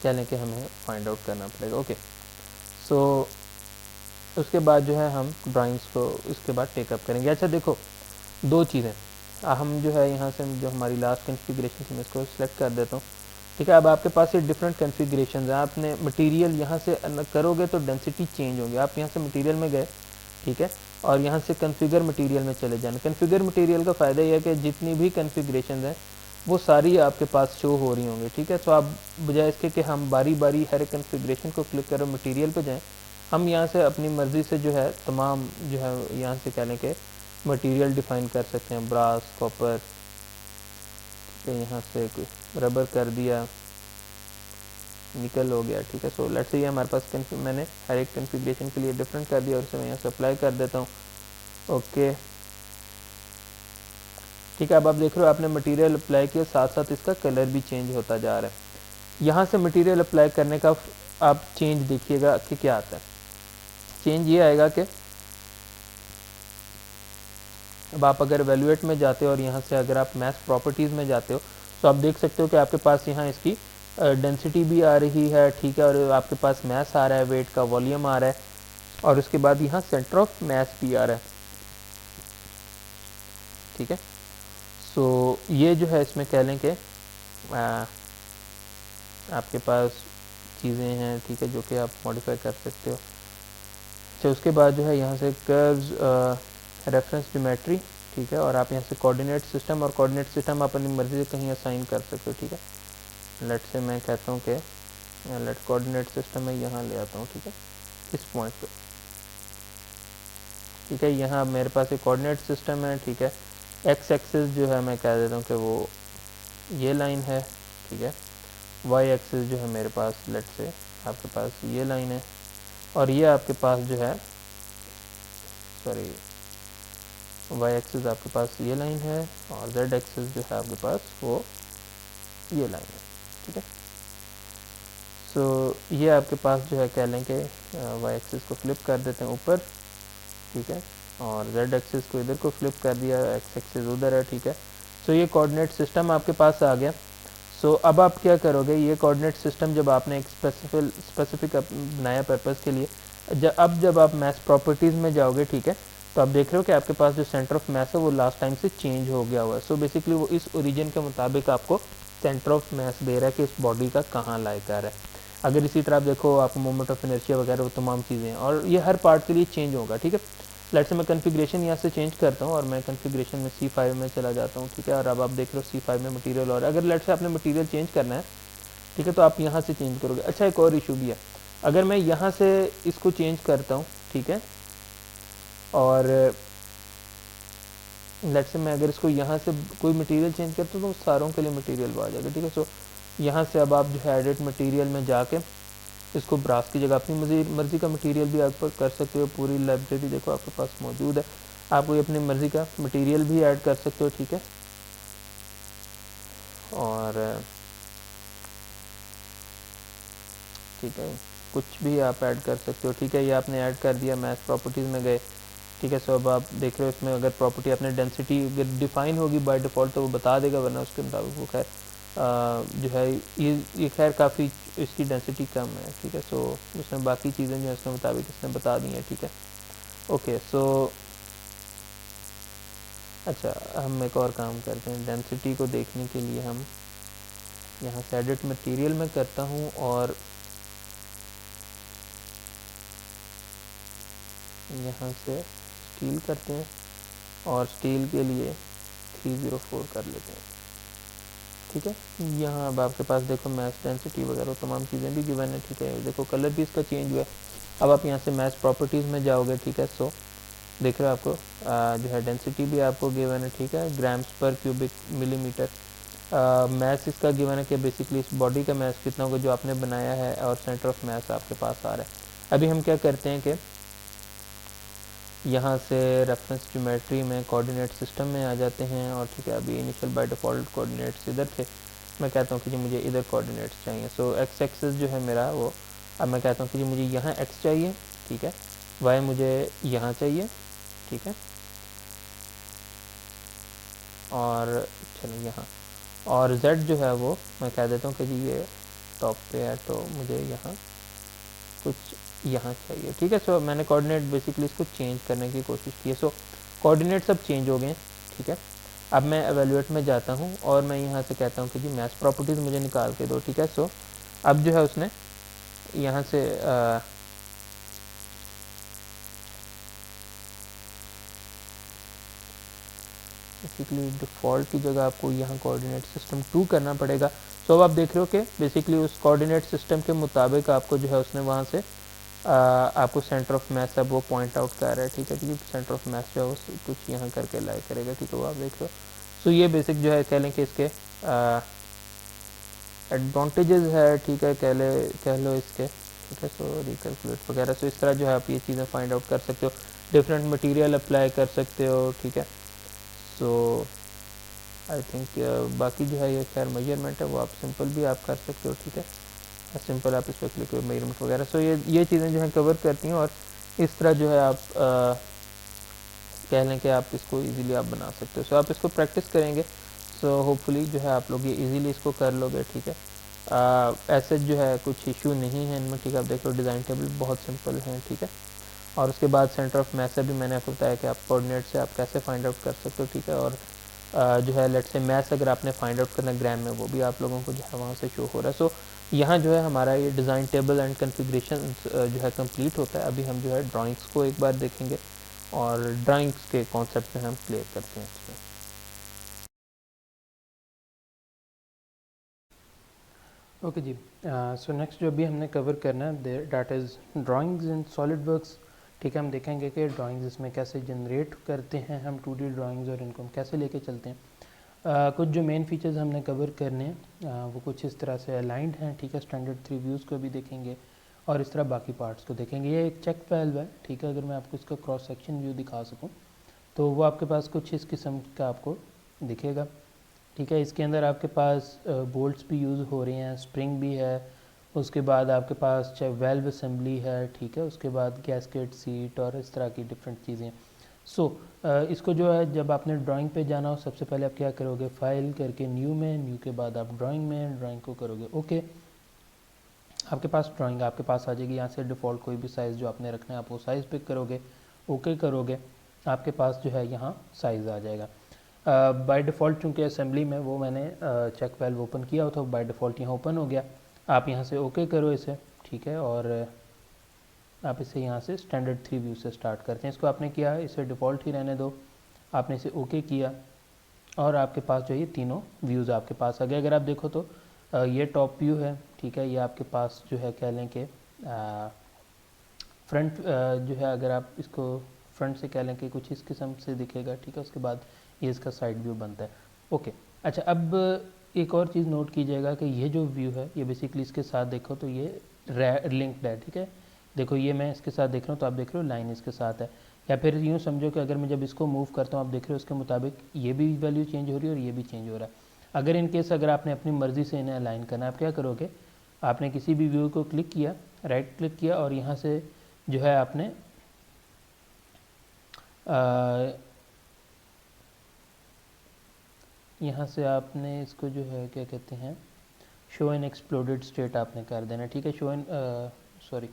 क्या लें कि हमें फाइंड आउट करना पड़ेगा, ओके। सो उसके बाद जो है हम ड्राइंग्स को उसके बाद टेकअप करेंगे। अच्छा देखो 2 चीज़ें हम जो है यहाँ से जो हमारी लास्ट कॉन्फ़िगरेशन मैं इसको सेलेक्ट कर देता हूँ, ठीक है। अब आपके पास ये डिफरेंट कॉन्फ़िगरेशन है, आपने मटेरियल यहाँ से करोगे तो डेंसिटी चेंज होगी। आप यहाँ से मटेरियल में गए, ठीक है, और यहाँ से कॉन्फ़िगर मटेरियल में चले जाना। कॉन्फ़िगर मटेरियल का फ़ायदा यह है कि जितनी भी कॉन्फ़िगरेशन हैं वो सारी आपके पास शो हो रही होंगी, ठीक है। तो आप बजाय इसके कि हम बारी बारी हर कॉन्फ़िगरेशन को क्लिक करो मटेरियल पे जाएं, हम यहाँ से अपनी मर्ज़ी से जो है तमाम जो है यहाँ से कह लें कि मटेरियल डिफ़ाइन कर सकते हैं, ब्रास, कॉपर, ठीक है, यहाँ से रबर कर दिया, निकल हो गया, ठीक है। सो लेट्स से ये हमारे पास मैंने हर एक कन्फिग्रेशन के लिए डिफरेंट कर दिया और इसे मैं यहाँ से अप्लाई कर देता हूँ। ओके, ठीक है। अब आप देख रहे हो आपने मटेरियल अप्लाई किया, साथ साथ इसका कलर भी चेंज होता जा रहा है। यहाँ से मटेरियल अप्लाई करने का आप चेंज देखिएगा कि क्या आता है। चेंज ये आएगा कि अब आप अगर एवेल्यूएट में जाते हो और यहाँ से अगर आप मैथ प्रॉपर्टीज़ में जाते हो तो आप देख सकते हो कि आपके पास यहाँ इसकी डेंसिटी भी आ रही है, ठीक है, और आपके पास मैथ आ रहा है, वेट का वॉल्यूम आ रहा है, और उसके बाद यहाँ सेंटर ऑफ मैथ भी आ रहा है, ठीक है। सो ये जो है इसमें कह लें कि आपके पास चीज़ें हैं, ठीक है, जो कि आप मॉडिफाई कर सकते हो। अच्छा, उसके बाद जो है यहाँ से कर्व्स, रेफरेंस ज्योमेट्री, ठीक है, और आप यहाँ से कोऑर्डिनेट सिस्टम, और कोऑर्डिनेट सिस्टम आप अपनी मर्ज़ी से कहीं असाइन कर सकते हो, ठीक है। लेट से मैं कहता हूँ कि लेट कोऑर्डिनेट सिस्टम मैं यहाँ ले आता हूँ, ठीक है, इस पॉइंट पे, ठीक है। यहाँ मेरे पास एक कोऑर्डिनेट सिस्टम है, ठीक है। एक्स एक्सिस जो है मैं कह देता हूँ कि वो ये लाइन है, ठीक है। वाई एक्सिस जो है मेरे पास लेट से आपके पास ये लाइन है, और ये आपके पास जो है सॉरी वाई एक्सिस आपके पास ये लाइन है, और जेड एक्सिस जो है आपके पास वो ये लाइन है, ठीक है। सो ये आपके पास जो है कह लें कि वाई एक्सिस को फ्लिप कर देते हैं ऊपर, ठीक है, और जेड एक्सिस को इधर को फ्लिप कर दिया, एक्स एक्सिस उधर है, ठीक है। सो ये कोऑर्डिनेट सिस्टम आपके पास आ गया। सो अब आप क्या करोगे, ये कोऑर्डिनेट सिस्टम जब आपने एक स्पेसिफिक बनाया पर्पज़ के लिए, जब आप मैथ प्रॉपर्टीज़ में जाओगे, ठीक है, तो आप देख रहे हो कि आपके पास जो सेंटर ऑफ मैथ है वो लास्ट टाइम से चेंज हो गया हुआ है। सो बेसिकली वो इस ओरिजिन के मुताबिक आपको सेंटर ऑफ मैथ दे रहा है कि इस बॉडी का कहाँ लाई कर रहा है। अगर इसी तरह आप देखो आपको मोमेंट ऑफ इनर्शिया वगैरह वो तमाम चीज़ें हैं, और ये हर पार्ट के लिए चेंज होगा, ठीक है। लेट्स से मैं कन्फिग्रेशन यहाँ से चेंज करता हूँ और मैं कन्फिग्रेशन में C5 में चला जाता हूँ, ठीक है। और अब आप देख रहे हो C5 में मटेरियल, और अगर लेट्स से आपने मटेरियल चेंज करना है, ठीक है, तो आप यहाँ से चेंज करोगे। अच्छा, एक और इशू भी है, अगर मैं यहाँ से इसको चेंज करता हूँ, ठीक है, और लेट्स से मैं अगर इसको यहाँ से कोई मटेरियल चेंज करता हूँ तो सारों के लिए मटेरियल आ जाएगा, ठीक है। सो यहाँ से अब आप जो है एडिट मटेरियल में जाके इसको ब्रास की जगह अपनी मर्ज़ी का मटेरियल भी आप कर सकते हो। पूरी लाइब्रेरी देखो आपके पास मौजूद है, आप कोई अपनी मर्ज़ी का मटेरियल भी ऐड कर सकते हो, ठीक है। और ठीक है, कुछ भी आप ऐड कर सकते हो, ठीक है। ये आपने ऐड कर दिया, मैथ प्रॉपर्टीज़ में गए, ठीक है। सो अब आप देख रहे हो इसमें अगर प्रॉपर्टी आपने डेंसिटी अगर डिफ़ाइन होगी बाय डिफ़ॉल्ट तो वो बता देगा, वरना उसके मुताबिक वो खैर जो है ये खैर काफ़ी इसकी डेंसिटी कम है, ठीक है। सो उसमें बाकी चीज़ें जो है उसके मुताबिक इसने बता दी हैं, ठीक है। ओके, सो अच्छा, हम एक और काम करते हैं। डेंसिटी को देखने के लिए हम यहाँ से एडिट मटेरियल में करता हूँ, और यहाँ से स्टील करते हैं, और स्टील के लिए 304 कर लेते हैं, ठीक है। यहाँ अब आपके पास देखो मैथ डेंसिटी वगैरह तमाम चीज़ें भी गिवन है, ठीक है। देखो कलर भी इसका चेंज हुआ है। अब आप यहाँ से मैथ प्रॉपर्टीज़ में जाओगे, ठीक है। सो देख रहे हो आपको जो है डेंसिटी भी आपको गिवन है, ठीक है, ग्राम्स पर क्यूबिक मिलीमीटर। मैथ इसका गिवन है कि बेसिकली इस बॉडी का मैथ कितना होगा जो आपने बनाया है, और सेंटर ऑफ मैथ आपके पास आ रहा है। अभी हम क्या करते हैं कि यहाँ से रेफरेंस ज्योमेट्री में कोऑर्डिनेट सिस्टम में आ जाते हैं, और ठीक है, अभी इनिशियल बाय डिफ़ॉल्ट कोऑर्डिनेट्स इधर थे, मैं कहता हूँ कि जी मुझे इधर कोऑर्डिनेट्स चाहिए। सो एक्स एक्सिस जो है मेरा वो, अब मैं कहता हूँ कि जी मुझे यहाँ एक्स चाहिए, ठीक है, वाई मुझे यहाँ चाहिए, ठीक है, और चलो यहाँ, और जेड जो है वो मैं कह देता हूँ कि जी ये टॉप पे है तो मुझे यहाँ कुछ यहाँ चाहिए, ठीक है। सो मैंने कोऑर्डिनेट बेसिकली इसको चेंज करने की कोशिश की है। सो कोऑर्डिनेट सब चेंज हो गए, ठीक है। अब मैं एवेल्यूएट में जाता हूँ और मैं यहाँ से कहता हूँ कि जी मैथ प्रॉपर्टीज़ मुझे निकाल के दो, ठीक है। सो अब जो है उसने यहाँ से बेसिकली डिफ़ॉल्ट की जगह आपको यहाँ कोऑर्डिनेट सिस्टम 2 करना पड़ेगा। सो अब आप देख रहे हो कि बेसिकली उस कोऑर्डिनेट सिस्टम के मुताबिक आपको जो है उसने वहाँ से आपको सेंटर ऑफ मैथ अब वो पॉइंट आउट कर रहा है, ठीक है। क्योंकि सेंटर ऑफ मैथ जो है वो कुछ यहाँ करके लाई करेगा, ठीक है, वो आप देख रहे हो। सो ये बेसिक जो है कह लें कि इसके एडवांटेजेस है, ठीक है, कह लो इसके, ठीक है। सो रिकैलकुलेट वगैरह, सो इस तरह जो है आप ये चीज़ें फाइंड आउट कर सकते हो, डिफरेंट मटेरियल अप्लाई कर सकते हो, ठीक है। सो आई थिंक बाकी जो है ये खैर मेजरमेंट है वो आप सिंपल भी आप कर सकते हो, ठीक है, सिंपल आप इस पर क्लिक करो मेजरमेंट वगैरह। सो ये चीज़ें जो है कवर करती हैं, और इस तरह जो है आप कह लें कि आप इसको इजीली आप बना सकते हो। सो आप इसको प्रैक्टिस करेंगे, सो होपफुली जो है आप लोग ये इजीली इसको कर लोगे, ठीक है। ऐसे जो है कुछ इशू नहीं है इनमें, ठीक है। आप देख लो डिज़ाइन टेबल बहुत सिंपल है, ठीक है। और उसके बाद सेंटर ऑफ मैथ से भी मैंने आपको बताया कि आप कोऑर्डिनेट से आप कैसे फाइंड आउट कर सकते हो, ठीक है। और जो है लेट से मैथ्स अगर आपने फाइंड आउट करना ग्राम में, वो भी आप लोगों को जो है वहाँ से शो हो रहा है। सो यहाँ जो है हमारा ये डिज़ाइन टेबल एंड कन्फिग्रेशन जो है कंप्लीट होता है। अभी हम जो है ड्राइंग्स को एक बार देखेंगे और ड्राइंग्स के कॉन्सेप्ट में हम क्लियर करते हैं इसमें। ओके जी, सो नेक्स्ट जो अभी हमने कवर करना है that is drawings in solid works, ठीक है। हम देखेंगे कि ड्राइंग्स इसमें कैसे जनरेट करते हैं हम 2D ड्राइंग्स, और इनको हम कैसे लेके चलते हैं। कुछ जो मेन फीचर्स हमने कवर करने हैं वो कुछ इस तरह से अलाइंड हैं, ठीक है। स्टैंडर्ड 3 व्यूज़ को भी देखेंगे और इस तरह बाकी पार्ट्स को देखेंगे। ये एक चेक वाल्व है, ठीक है। अगर मैं आपको इसका क्रॉस सेक्शन व्यू दिखा सकूं तो वो आपके पास कुछ इस किस्म का आपको दिखेगा, ठीक है। इसके अंदर आपके पास बोल्ट्स भी यूज़ हो रहे हैं, स्प्रिंग भी है, उसके बाद आपके पास वेल्व असेंबली है, ठीक है। उसके बाद गैस्केट सीट और इस तरह की डिफरेंट चीज़ें। सो इसको जो है जब आपने ड्राइंग पे जाना हो, सबसे पहले आप क्या करोगे, फाइल करके न्यू में, न्यू के बाद आप ड्राइंग में, ड्राइंग को करोगे ओके। आपके पास ड्राइंग आपके पास आ जाएगी। यहाँ से डिफ़ॉल्ट कोई भी साइज़ जो आपने रखना है आप वो साइज़ पिक करोगे, ओके करोगे, आपके पास जो है यहाँ साइज़ आ जाएगा। बाय डिफ़ॉल्ट चूँकि असेंबली में वो मैंने चेक वेल्व ओपन किया हो तो बाय डिफ़ॉल्ट यहाँ ओपन हो गया। आप यहाँ से ओके करो इसे, ठीक है। और आप इसे यहाँ से स्टैंडर्ड 3 व्यू से स्टार्ट करते हैं। इसको आपने किया, इसे डिफ़ॉल्ट ही रहने दो, आपने इसे ओके किया और आपके पास जो ये तीनों व्यूज़ आपके पास आ गए। अगर आप देखो तो ये टॉप व्यू है, ठीक है। ये आपके पास जो है कह लें कि फ्रंट जो है, अगर आप इसको फ्रंट से कह लें कि कुछ इस किस्म से दिखेगा, ठीक है। उसके बाद ये इसका साइड व्यू बनता है, ओके। अच्छा, अब एक और चीज़ नोट कीजिएगा कि ये जो व्यू है ये बेसिकली इसके साथ देखो तो ये लिंक्ड है, ठीक है। देखो ये मैं इसके साथ देख रहा हूँ तो आप देख रहे हो लाइन इसके साथ है, या फिर यूँ समझो कि अगर मैं जब इसको मूव करता हूँ आप देख रहे हो उसके मुताबिक ये भी वैल्यू चेंज हो रही है और ये भी चेंज हो रहा है। अगर इन केस अगर आपने अपनी मर्ज़ी से इन्हें अलाइन करना है, आप क्या करोगे, आपने किसी भी व्यू को क्लिक किया, राइट क्लिक किया और यहाँ से जो है आपने यहाँ से आपने इसको जो है क्या कहते हैं, शो इन एक्सप्लोडेड स्टेट आपने कर देना, ठीक है। Show in sorry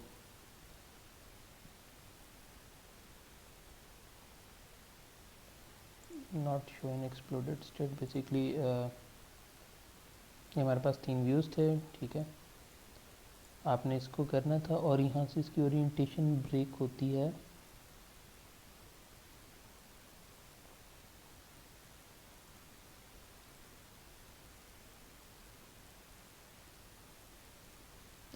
not show in exploded state, basically हमारे पास 3 व्यूज़ थे, ठीक है। आपने इसको करना था और यहाँ से इसकी ओरिएंटेशन ब्रेक होती है,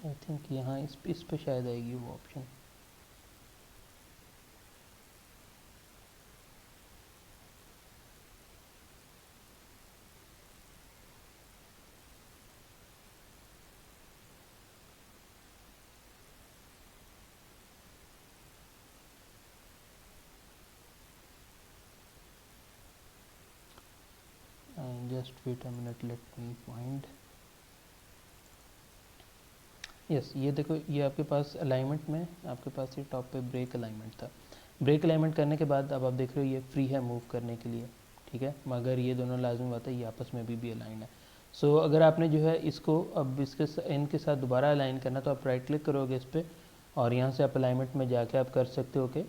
आई थिंक यहाँ इस पे शायद आएगी वो option. Just wait a minute, let me find. Yes, ये देखो ये आपके पास अलाइनमेंट में आपके पास ये टॉप पे ब्रेक अलाइनमेंट था। ब्रेक अलाइनमेंट करने के बाद अब आप देख रहे हो ये फ्री है मूव करने के लिए, ठीक है। मगर ये दोनों लाजमी बात है ये आपस में भी अलाइन है। सो अगर आपने जो है इसको अब इनके साथ दोबारा अलाइन करना तो आप राइट क्लिक करोगे इस पर और यहाँ से आप अलाइनमेंट में जाके आप कर सकते हो कि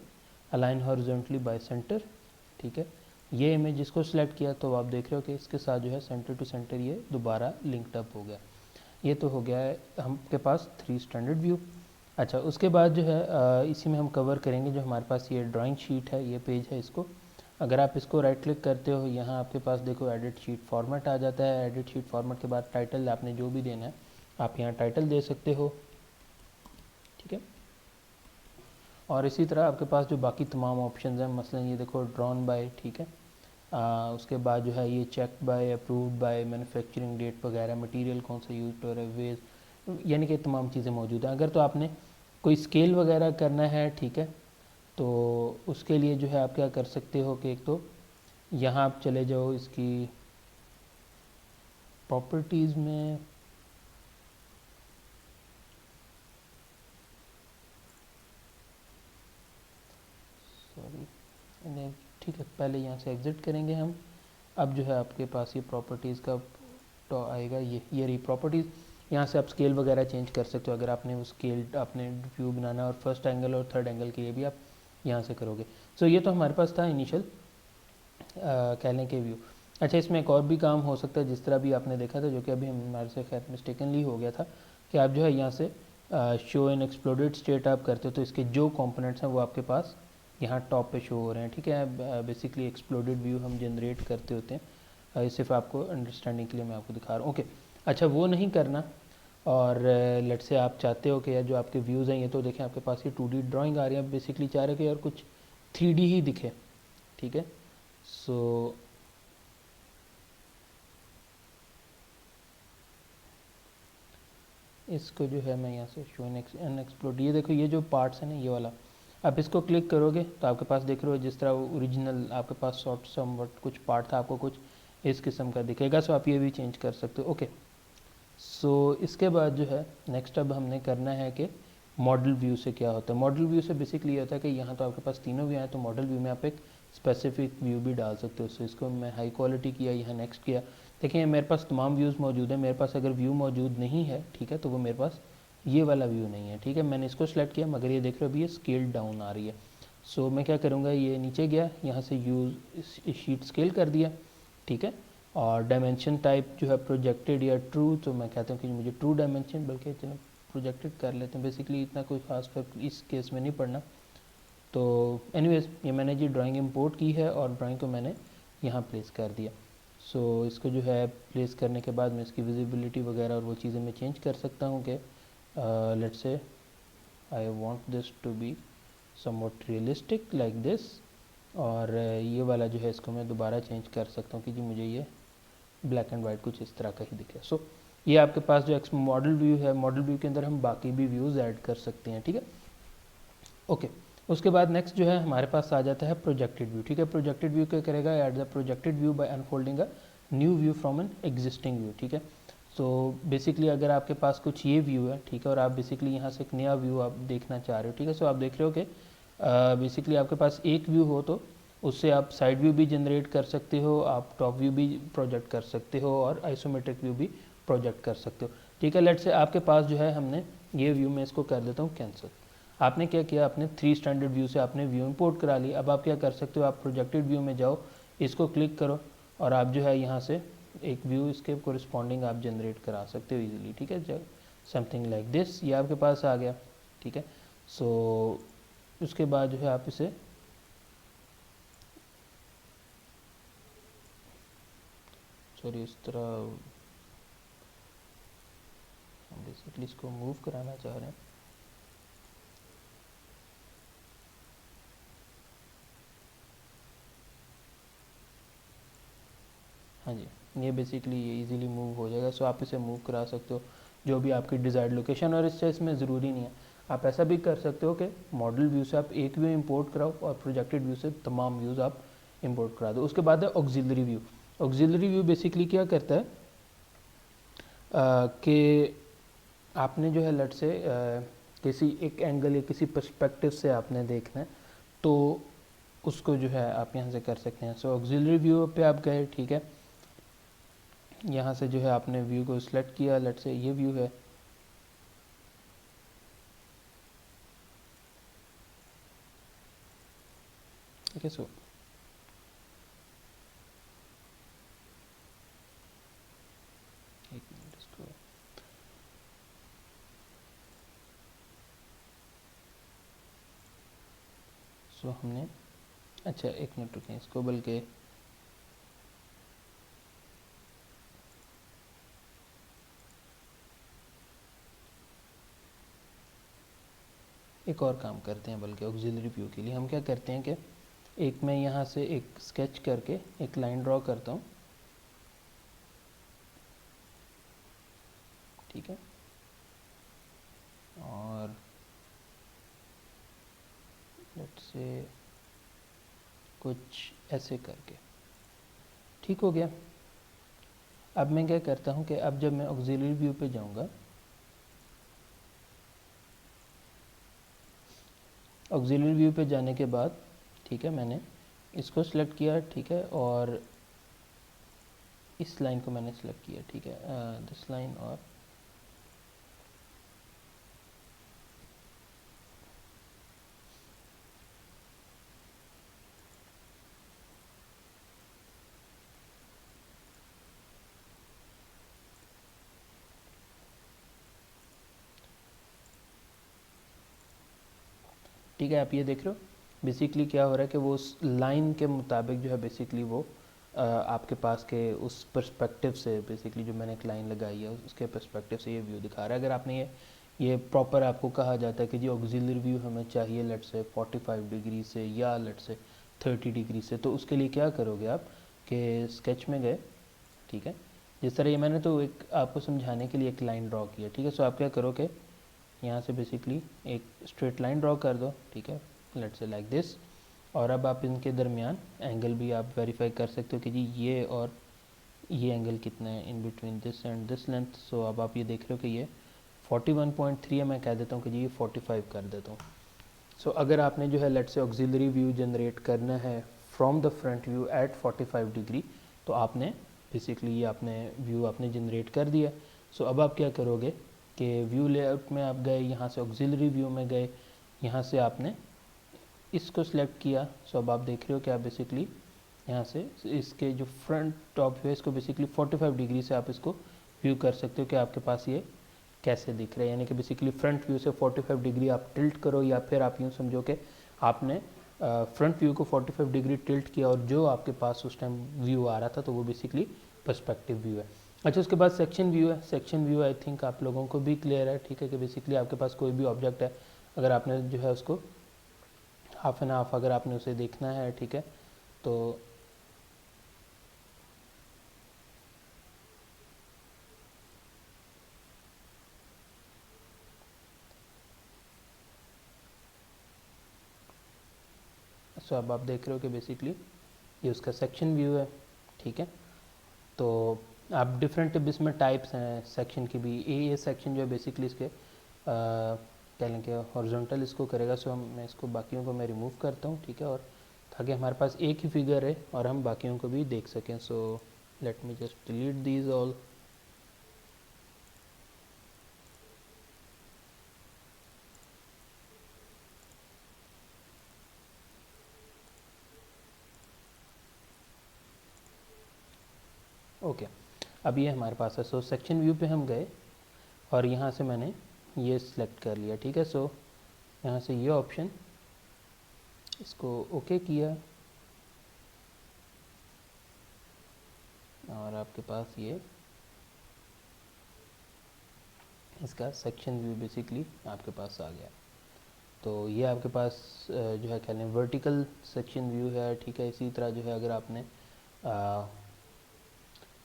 अलाइन हॉरिजॉन्टली बाय सेंटर, ठीक है। ये इमेज जिसको सिलेक्ट किया तो आप देख रहे हो कि इसके साथ जो है सेंटर टू सेंटर ये दोबारा लिंक्ड अप हो गया। ये तो हो गया है हमके पास 3 स्टैंडर्ड व्यू। अच्छा, उसके बाद जो है इसी में हम कवर करेंगे जो हमारे पास ये ड्राइंग शीट है, ये पेज है। इसको अगर आप इसको राइट क्लिक करते हो यहाँ आपके पास देखो एडिट शीट फॉर्मेट आ जाता है। एडिट शीट फॉर्मेट के बाद टाइटल आपने जो भी देना है आप यहाँ टाइटल दे सकते हो, ठीक है। और इसी तरह आपके पास जो बाकी तमाम ऑप्शन हैं, मसलन ये देखो ड्रॉन बाय, ठीक है। उसके बाद जो है ये check by, approved by, manufacturing date वगैरह, मटेरियल कौन सा यूज हो रहा है, वेज, यानी कि तमाम चीज़ें मौजूद हैं। अगर तो आपने कोई स्केल वगैरह करना है, ठीक है, तो उसके लिए जो है आप क्या कर सकते हो कि एक तो यहाँ आप चले जाओ इसकी प्रॉपर्टीज़ में, सॉरी, ठीक है, पहले यहाँ से एग्ज़िट करेंगे हम। अब जो है आपके पास ये प्रॉपर्टीज़ का तो आएगा, ये रही प्रॉपर्टीज़। यहाँ से आप स्केल वगैरह चेंज कर सकते हो, अगर आपने वो स्केल आपने व्यू बनाना और फर्स्ट एंगल और थर्ड एंगल के लिए भी आप यहाँ से करोगे। सो ये तो हमारे पास था इनिशियल कहने के व्यू। अच्छा, इसमें एक और भी काम हो सकता है, जिस तरह भी आपने देखा था, जो कि अभी हमारे से खैर मिस्टेकनली हो गया था, कि आप जो है यहाँ से शो इन एक्सप्लोडेड स्टेट आप करते हो, तो इसके जो कंपोनेंट्स हैं वो आपके पास यहाँ टॉप पे शो हो रहे हैं, ठीक है। बेसिकली एक्सप्लोडेड व्यू हम जनरेट करते होते हैं, ये सिर्फ आपको अंडरस्टैंडिंग के लिए मैं आपको दिखा रहा हूँ। ओके, अच्छा, वो नहीं करना, और लेट से आप चाहते हो कि यार जो आपके व्यूज़ हैं, ये तो देखें आपके पास ये 2D ड्राइंग आ रही है, बेसिकली चाह रहे हो कि यार कुछ 3D ही दिखे, ठीक है। सो इसको जो है मैं यहाँ से शो एन एक्सप्लोड, ये देखो ये जो पार्ट्स है ना, ये वाला, आप इसको क्लिक करोगे तो आपके पास देख रहे हो जिस तरह ओरिजिनल आपके पास शॉर्ट समवट कुछ पार्ट था, आपको कुछ इस किस्म का दिखेगा। सो आप ये भी चेंज कर सकते हो। ओके, सो इसके बाद जो है नेक्स्ट अब हमने करना है कि मॉडल व्यू से क्या होता है। मॉडल व्यू से बेसिकली ये होता है कि यहाँ तो आपके पास तीनों व्यू आए, तो मॉडल व्यू में आप एक स्पेसिफिक व्यू भी डाल सकते हो। सो इसको मैं हाई क्वालिटी किया, यहाँ नेक्स्ट किया। देखिए मेरे पास तमाम व्यूज़ मौजूद है, मेरे पास अगर व्यू मौजूद नहीं है, ठीक है, तो वो मेरे पास ये वाला व्यू नहीं है, ठीक है। मैंने इसको सेलेक्ट किया, मगर ये देख रहे हो अभी ये स्केल डाउन आ रही है। सो मैं क्या करूँगा, ये नीचे गया, यहाँ से यूज़ शीट स्केल कर दिया, ठीक है। और डायमेंशन टाइप जो है प्रोजेक्टेड या ट्रू, तो मैं कहता हूँ कि मुझे ट्रू डायमेंशन, बल्कि चलो प्रोजेक्टेड कर लेते हैं, बेसिकली इतना कोई ख़ास फर्क इस केस में नहीं पड़ना। तो एनीवेज ये मैंने जी ड्राइंग इंपोर्ट की है और ड्राइंग को मैंने यहाँ प्लेस कर दिया। सो इसको जो है प्लेस करने के बाद मैं इसकी विजिबिलिटी वगैरह और वो चीज़ें मैं चेंज कर सकता हूँ कि let's say I want this to be somewhat realistic like this, और ये वाला जो है इसको मैं दोबारा चेंज कर सकता हूँ कि जी मुझे ये ब्लैक एंड वाइट कुछ इस तरह का ही दिखे। सो ये आपके पास जो एक्स मॉडल व्यू है, मॉडल व्यू के अंदर हम बाकी भी व्यूज़ ऐड कर सकते हैं, ठीक है। ओके, उसके बाद नेक्स्ट जो है हमारे पास आ जाता है प्रोजेक्टेड व्यू, ठीक है। प्रोजेक्टेड व्यू क्या करेगा, add the projected view bye unfolding a new view from an existing view, ठीक है। सो बेसिकली अगर आपके पास कुछ ये व्यू है, ठीक है, और आप बेसिकली यहाँ से एक नया व्यू आप देखना चाह रहे हो, ठीक है। सो आप देख रहे हो कि बेसिकली आपके पास एक व्यू हो तो उससे आप साइड व्यू भी जनरेट कर सकते हो, आप टॉप व्यू भी प्रोजेक्ट कर सकते हो, और आइसोमेट्रिक व्यू भी प्रोजेक्ट कर सकते हो, ठीक है। लेट से आपके पास जो है हमने ये व्यू में इसको कर देता हूँ कैंसिल। आपने क्या किया, आपने 3 स्टैंडर्ड व्यू से आपने व्यू इंपोर्ट करा ली। अब आप क्या कर सकते हो, आप प्रोजेक्टेड व्यू में जाओ, इसको क्लिक करो, और आप जो है यहाँ से एक व्यू इसके कोरिस्पॉन्डिंग आप जनरेट करा सकते हो इजीली, ठीक है। समथिंग लाइक दिस, ये आपके पास आ गया, ठीक है। सो उसके बाद जो है आप इसे सॉरी इस तरह हम बेसिकली इसको मूव कराना चाह रहे हैं। हाँ जी, ये बेसिकली ये इजीली मूव हो जाएगा। सो आप इसे मूव करा सकते हो जो भी आपकी डिज़ायर्ड लोकेशन, और इससे इसमें ज़रूरी नहीं है, आप ऐसा भी कर सकते हो कि मॉडल व्यू से आप एक व्यू इंपोर्ट कराओ और प्रोजेक्टेड व्यू से तमाम व्यूज़ आप इंपोर्ट करा दो। उसके बाद है auxiliary view. Auxiliary view basically क्या करता है कि आपने जो है लट से किसी एक एंगल या किसी पर्सपेक्टिव से आपने देखना है, तो उसको जो है आप यहाँ से कर सकते हैं। सो ऑक्सिलरी व्यू पे आप गए, ठीक है, यहाँ से जो है आपने व्यू को सिलेक्ट किया, लेट से ये व्यू है, ठीक है। सो एक मिनट इसको, सो हमने, अच्छा एक मिनट रुकें इसको, बल्कि एक और काम करते हैं, बल्कि ऑक्सिलरी व्यू के लिए हम क्या करते हैं कि एक मैं यहाँ से एक स्केच करके एक लाइन ड्रॉ करता हूँ, ठीक है, और लेट्स से कुछ ऐसे करके, ठीक हो गया। अब मैं क्या करता हूँ कि अब जब मैं ऑक्सिलरी व्यू पे जाऊँगा, ऑक्सिलरी व्यू पे जाने के बाद, ठीक है, मैंने इसको सिलेक्ट किया, ठीक है, और इस लाइन को मैंने सिलेक्ट किया, ठीक है, दिस लाइन, और ठीक है, आप ये देख रहे हो बेसिकली क्या हो रहा है कि वो उस लाइन के मुताबिक जो है बेसिकली वो आपके पास के उस पर्सपेक्टिव से, बेसिकली जो मैंने एक लाइन लगाई है उसके पर्सपेक्टिव से ये व्यू दिखा रहा है। अगर आपने ये प्रॉपर आपको कहा जाता है कि जी ऑक्सिलरी व्यू हमें चाहिए लेट से 45 डिग्री से या लेट से 30 डिग्री से, तो उसके लिए क्या करोगे आप कि स्केच में गए, ठीक है, जिस तरह ये मैंने तो एक आपको समझाने के लिए एक लाइन ड्रॉ किया, ठीक है। सो आप क्या करोगे, यहाँ से बेसिकली एक स्ट्रेट लाइन ड्रॉ कर दो, ठीक है, लेट्स से लाइक दिस, और अब आप इनके दरमियान एंगल भी आप वेरीफाई कर सकते हो कि जी ये और ये एंगल कितना है in between this and this length. So अब आप ये देख रहे हो कि ये 41.3 है, मैं कह देता हूँ कि जी ये 45 कर देता हूँ। सो अगर आपने जो है let's say auxiliary view generate करना है from the front view at 45 degree, तो आपने बेसिकली ये आपने व्यू आपने जनरेट कर दिया। सो अब आप क्या करोगे कि व्यू लेआउट में आप गए, यहाँ से ऑक्सिलरी व्यू में गए, यहाँ से आपने इसको सिलेक्ट किया। सो अब आप देख रहे हो कि आप बेसिकली यहाँ से इसके जो फ्रंट टॉप व्यू है इसको बेसिकली 45 डिग्री से आप इसको व्यू कर सकते हो कि आपके पास ये कैसे दिख रहा है, यानी कि बेसिकली फ्रंट व्यू से 45 डिग्री आप टिल्ट करो, या फिर आप यूँ समझो कि आपने फ्रंट व्यू को 45 डिग्री टिल्ट किया और जो आपके पास उस टाइम व्यू आ रहा था तो वो बेसिकली पर्सपेक्टिव व्यू है। अच्छा, उसके बाद सेक्शन व्यू है। सेक्शन व्यू आई थिंक आप लोगों को भी क्लियर है, ठीक है, कि बेसिकली आपके पास कोई भी ऑब्जेक्ट है, अगर आपने जो है उसको हाफ एंड हाफ अगर आपने उसे देखना है, ठीक है, तो सो अब आप देख रहे हो कि बेसिकली ये उसका सेक्शन व्यू है, ठीक है। तो आप डिफरेंट इसमें टाइप्स हैं सेक्शन की भी, ये सेक्शन जो है बेसिकली इसके कह लें कि हॉरिजॉन्टल इसको करेगा। सो मैं इसको बाकियों को मैं रिमूव करता हूँ, ठीक है, और ताकि हमारे पास एक ही फिगर है और हम बाकियों को भी देख सकें। So let me just delete these all. Okay, अब ये हमारे पास है। सो सेक्शन व्यू पे हम गए और यहाँ से मैंने ये सिलेक्ट कर लिया, ठीक है। सो यहाँ से ये ऑप्शन, इसको ओके किया और आपके पास ये इसका सेक्शन व्यू बेसिकली आपके पास आ गया। तो ये आपके पास जो है कह लें वर्टिकल सेक्शन व्यू है, ठीक है। इसी तरह जो है अगर आपने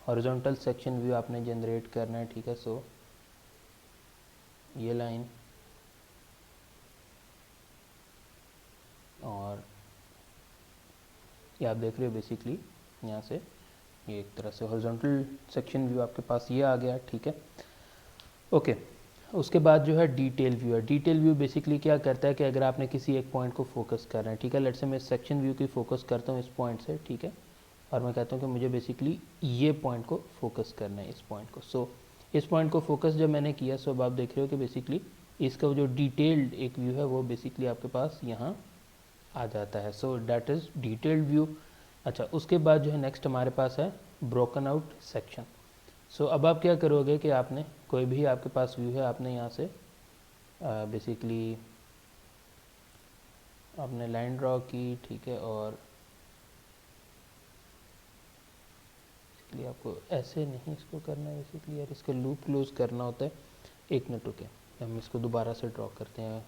हॉरिजॉन्टल सेक्शन व्यू आपने जनरेट करना है, ठीक है। सो ये लाइन और ये आप देख रहे हो बेसिकली यहाँ से ये एक तरह से हॉरिजॉन्टल सेक्शन व्यू आपके पास ये आ गया, ठीक है। ओके, उसके बाद जो है डिटेल व्यू है। डिटेल व्यू बेसिकली क्या करता है कि अगर आपने किसी एक पॉइंट को फोकस करना है, ठीक है, लेट्स से मैं सेक्शन व्यू की फोकस करता हूँ इस पॉइंट से, ठीक है, और मैं कहता हूँ कि मुझे बेसिकली ये पॉइंट को फोकस करना है, इस पॉइंट को। सो इस पॉइंट को फोकस जब मैंने किया, सो अब आप देख रहे हो कि बेसिकली इसका जो डिटेल्ड एक व्यू है वो बेसिकली आपके पास यहाँ आ जाता है। So that is detailed view. अच्छा, उसके बाद जो है नेक्स्ट हमारे पास है ब्रोकन आउट सेक्शन। सो अब आप क्या करोगे कि आपने कोई भी आपके पास व्यू है, आपने यहाँ से बेसिकली आपने लाइन ड्रॉ की, ठीक है, और बेसिकली आपको ऐसे नहीं इसको करना है, बेसिकली यार इसका लूप क्लोज करना होता है। एक मिनट रुके, हम इसको दोबारा से ड्रॉ करते हैं।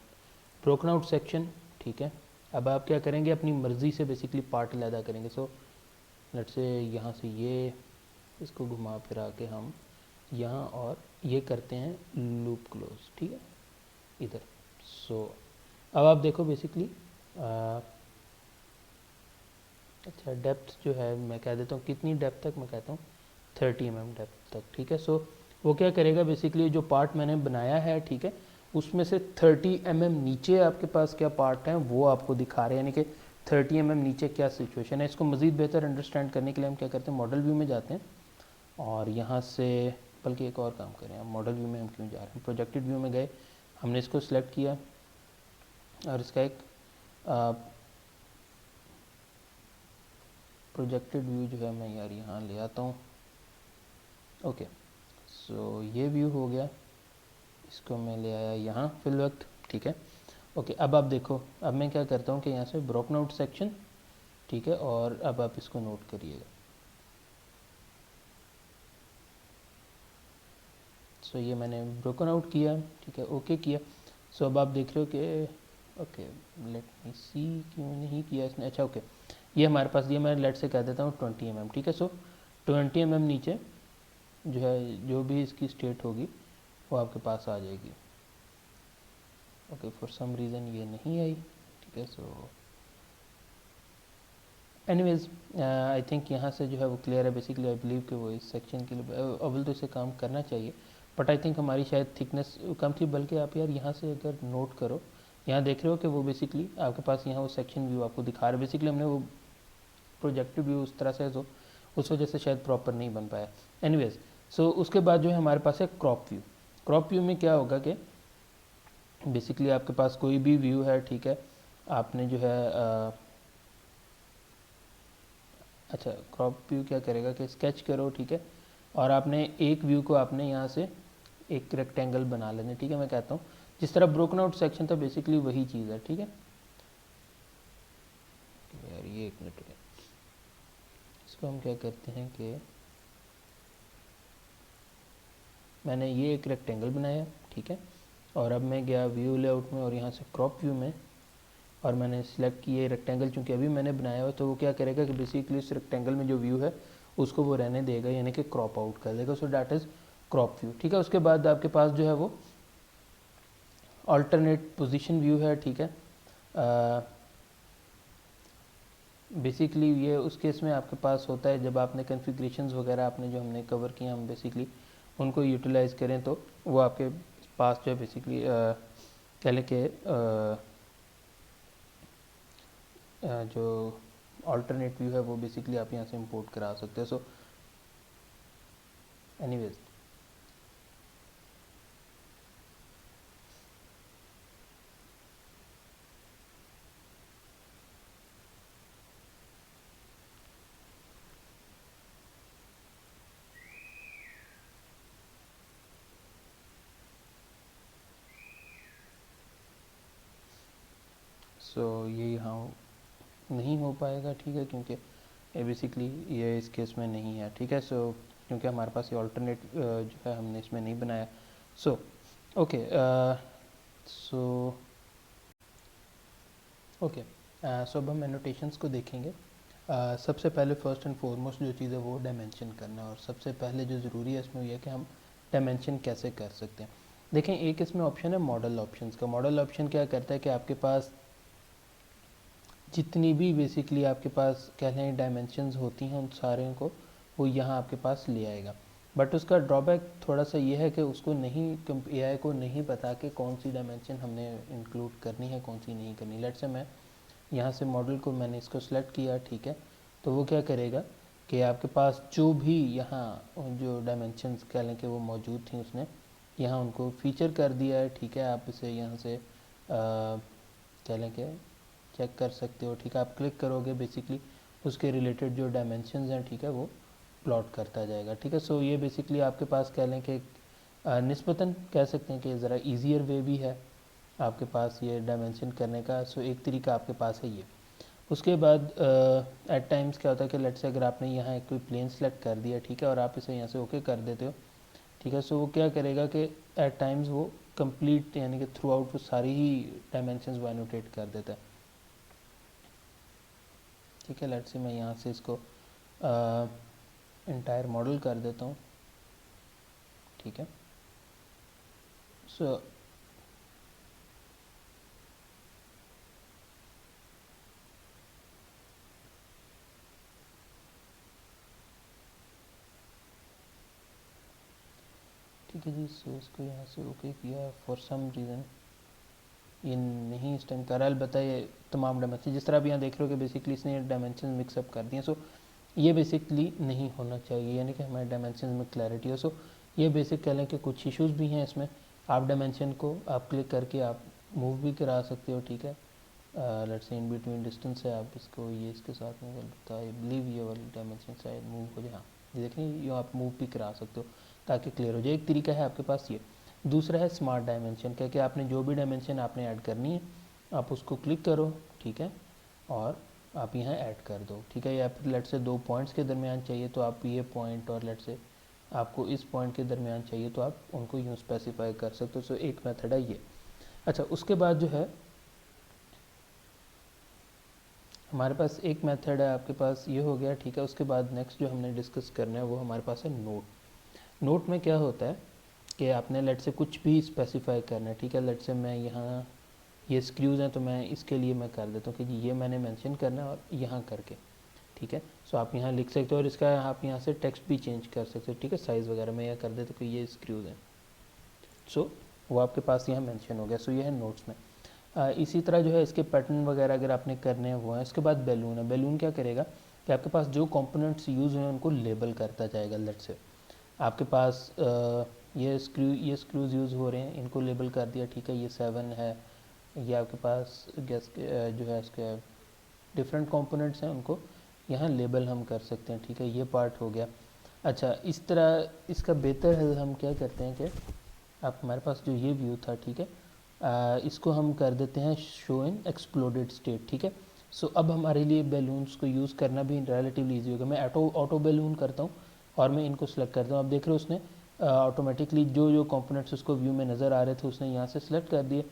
ब्रोकन आउट सेक्शन, ठीक है, अब आप क्या करेंगे, अपनी मर्ज़ी से बेसिकली पार्ट अलहदा करेंगे। सो लेट से यहाँ से ये इसको घुमा फिरा के हम यहाँ और ये करते हैं लूप क्लोज, ठीक है, इधर। सो अब आप देखो बेसिकली अच्छा डेप्थ जो है मैं कह देता हूँ कितनी डेप्थ तक, मैं कहता हूँ 30 mm डेप्थ तक, ठीक है। सो वो क्या करेगा बेसिकली, जो पार्ट मैंने बनाया है, ठीक है, उसमें से 30 mm नीचे आपके पास क्या पार्ट हैं वो आपको दिखा रहे हैं, यानी कि 30 mm नीचे क्या सिचुएशन है। इसको मज़ीद बेहतर अंडरस्टैंड करने के लिए हम क्या करते हैं, मॉडल व्यू में जाते हैं और यहाँ से बल्कि एक और काम करें, अब मॉडल व्यू में हम क्यों जा रहे हैं, प्रोजेक्टेड व्यू में गए, हमने इसको सिलेक्ट किया और इसका एक प्रोजेक्टेड व्यू जो है मैं यार यहाँ ले आता हूँ। ओके, सो ये व्यू हो गया, इसको मैं ले आया यहाँ फिल वक्त, ठीक है। ओके, अब आप देखो, अब मैं क्या करता हूँ कि यहाँ से ब्रोकन आउट सेक्शन, ठीक है, और अब आप इसको नोट करिएगा। सो ये मैंने ब्रोकन आउट किया, ठीक है, ओके किया। सो अब आप देख रहे हो कि ओके लेट मी सी क्यों नहीं किया इसने, अच्छा ओके, ये हमारे पास ये मैं लेट से कह देता हूँ 20 mm, ठीक है। सो 20 mm नीचे जो है जो भी इसकी स्टेट होगी वो आपके पास आ जाएगी। ओके, फॉर सम रीज़न ये नहीं आई, ठीक है। सो एनीवेज आई थिंक यहाँ से जो है वो क्लियर है। बेसिकली आई बिलीव कि वो इस सेक्शन के लिए अव्वल तो इसे काम करना चाहिए, बट आई थिंक हमारी शायद थिकनेस कम थी। बल्कि आप यार यहाँ से अगर नोट करो, यहाँ देख रहे हो कि वो बेसिकली आपके पास यहाँ वो सेक्शन व्यू आपको दिखा रहा है। बेसिकली हमने वो प्रोजेक्टिव व्यू उस तरह से जो उस वजह से शायद प्रॉपर नहीं बन पाया। एनीवेज, सो उसके बाद जो है हमारे पास है क्रॉप व्यू। क्रॉप व्यू में क्या होगा कि बेसिकली आपके पास कोई भी व्यू है, ठीक है, आपने जो है अच्छा क्रॉप व्यू क्या करेगा कि स्केच करो, ठीक है, और आपने एक व्यू को आपने यहाँ से एक रेक्टेंगल बना लेना, ठीक है। मैं कहता हूँ जिस तरह ब्रोकन आउट सेक्शन था बेसिकली वही चीज़ है, ठीक है। यार ये एक मिनट है, इसको हम क्या करते हैं कि मैंने ये एक रेक्टेंगल बनाया, ठीक है, और अब मैं गया व्यू लेआउट में और यहाँ से क्रॉप व्यू में और मैंने सेलेक्ट किए रेक्टेंगल, चूँकि अभी मैंने बनाया हुआ, तो वो क्या करेगा कि बेसिकली इस रेक्टेंगल में जो व्यू है उसको वो रहने देगा, यानी कि क्रॉप आउट कर देगा। So that is crop view, ठीक है। उसके बाद आपके पास जो है वो अल्टरनेट पोजीशन व्यू है, ठीक है। बेसिकली ये उस केस में आपके पास होता है जब आपने कन्फिग्रेशंस वगैरह आपने जो हमने कवर किए हम बेसिकली उनको यूटिलाइज़ करें, तो वो आपके पास जो है बेसिकली कह लें कि जो अल्टरनेट व्यू है वो बेसिकली आप यहाँ से इंपोर्ट करा सकते हैं। सो एनीवेज, सो ये यहाँ नहीं हो पाएगा, ठीक है, क्योंकि ये बेसिकली ये इस केस में नहीं है, ठीक है। सो क्योंकि हमारे पास ये अल्टरनेट जो है हमने इसमें नहीं बनाया। सो ओके, सो ओके, सो अब हम एनोटेशंस को देखेंगे। सबसे पहले फर्स्ट एंड फॉरमोस्ट जो चीज़ है वो डायमेंशन करना है, और सबसे पहले जो ज़रूरी है इसमें यह है कि हम डायमेंशन कैसे कर सकते हैं। देखें, एक इसमें ऑप्शन है मॉडल ऑप्शंस का। मॉडल ऑप्शन क्या करता है कि आपके पास जितनी भी बेसिकली आपके पास कह लें डायमेंशंस होती हैं उन सारे को वो यहाँ आपके पास ले आएगा। बट उसका ड्रॉबैक थोड़ा सा ये है कि उसको नहीं एआई को नहीं पता कि कौन सी डायमेंशन हमने इंक्लूड करनी है कौन सी नहीं करनी। लेट से मैं यहाँ से मॉडल को मैंने इसको सेलेक्ट किया, ठीक है, तो वो क्या करेगा कि आपके पास जो भी यहाँ जो डायमेंशंस कह लें कि वो मौजूद थी उसने यहाँ उनको फीचर कर दिया है, ठीक है। आप इसे यहाँ से कह लें कि चेक कर सकते हो, ठीक है। आप क्लिक करोगे बेसिकली उसके रिलेटेड जो डायमेंशंस हैं, ठीक है, वो प्लॉट करता जाएगा, ठीक है। सो ये बेसिकली आपके पास कह लें कि निस्बतन कह सकते हैं कि ज़रा ईजियर वे भी है आपके पास ये डायमेंशन करने का। सो एक तरीका आपके पास है ये। उसके बाद एट टाइम्स क्या होता है कि लेट से अगर आपने यहाँ एक कोई प्लेन सेलेक्ट कर दिया, ठीक है, और आप इसे यहाँ से ओके कर देते हो, ठीक है, सो वो क्या करेगा कि एट टाइम्स वो कंप्लीट यानी कि थ्रू आउट वो सारी ही डायमेंशंस वो एनोटेट कर देता है। ठीक है। लेट्स से मैं यहाँ से इसको इंटायर मॉडल कर देता हूँ, ठीक है। सो ठीक है जी। सो इसको यहाँ से ओके किया, फॉर सम रीज़न ये नहीं इस टाइम कर रहा है। अलबत्ता ये तमाम डायमेंशन जिस तरह आप यहाँ देख रहे हो कि बेसिकली इसने डायमेंशन मिक्सअप कर दिए। सो ये बेसिकली नहीं होना चाहिए, यानी कि हमारे डायमेंशन में क्लैरिटी हो। सो ये बेसिक कह लें कि कुछ इश्यूज़ भी हैं इसमें। आप डायमेंशन को आप क्लिक करके आप मूव भी करा सकते हो, ठीक है। Let's say in between distance है, आप इसको ये इसके साथ में अलबत्ता आई बिलीव ये वाली डायमेंशन शायद मूव हो जाए। हाँ ये देखें, ये आप मूव भी करा सकते हो ताकि क्लियर हो जाए। एक तरीका है आपके पास ये। दूसरा है स्मार्ट डायमेंशन, क्या कि आपने जो भी डायमेंशन आपने ऐड करनी है आप उसको क्लिक करो, ठीक है, और आप यहाँ ऐड कर दो, ठीक है। या फिर लेट से दो पॉइंट्स के दरमियान चाहिए तो आप ये पॉइंट और लेट से आपको इस पॉइंट के दरमियान चाहिए तो आप उनको यूँ स्पेसिफाई कर सकते हो। सो एक मेथड है ये। अच्छा, उसके बाद जो है हमारे पास एक मेथड है, आपके पास ये हो गया, ठीक है। उसके बाद नेक्स्ट जो हमने डिस्कस करना है वो हमारे पास है नोट। नोट में क्या होता है कि आपने लेट से कुछ भी स्पेसिफाई करना है, ठीक है। लेट से मैं यहाँ ये स्क्रूज़ हैं तो मैं इसके लिए मैं कर देता हूँ कि जी ये मैंने मेंशन करना है और यहाँ करके, ठीक है। सो आप यहाँ लिख सकते हो और इसका आप यहाँ से टेक्स्ट भी चेंज कर सकते हो, ठीक है। साइज़ वगैरह मैं यह कर देता हूँ कि ये स्क्रूज़ हैं। सो वो आपके पास यहाँ मेंशन हो गया। सो ये है नोट्स में। इसी तरह जो है इसके पैटर्न वगैरह अगर आपने करने हैं वो है। इसके बाद बैलून है। बैलून क्या करेगा कि आपके पास जो कंपोनेंट्स यूज़ हुए हैं उनको लेबल करता जाएगा। लेट से आपके पास ये स्क्रूज़ यूज़ हो रहे हैं, इनको लेबल कर दिया, ठीक है। ये 7 है। ये आपके पास गैस के जो है इसके डिफरेंट कंपोनेंट्स हैं, उनको यहाँ लेबल हम कर सकते हैं, ठीक है। ये पार्ट हो गया। अच्छा, इस तरह इसका बेहतर है हम क्या करते हैं कि आप हमारे पास जो ये व्यू था, ठीक है, इसको हम कर देते हैं शो इन एक्सप्लोडेड स्टेट, ठीक है। सो अब हमारे लिए बैलून्स को यूज़ करना भी रिलेटिवली ईजी होगा। मैं ऑटो बैलून करता हूँ और मैं इनको सेलेक्ट करता हूँ। आप देख रहे हो उसने ऑटोमेटिकली जो जो कंपोनेंट्स उसको व्यू में नज़र आ रहे थे उसने यहाँ से सिलेक्ट कर दिए।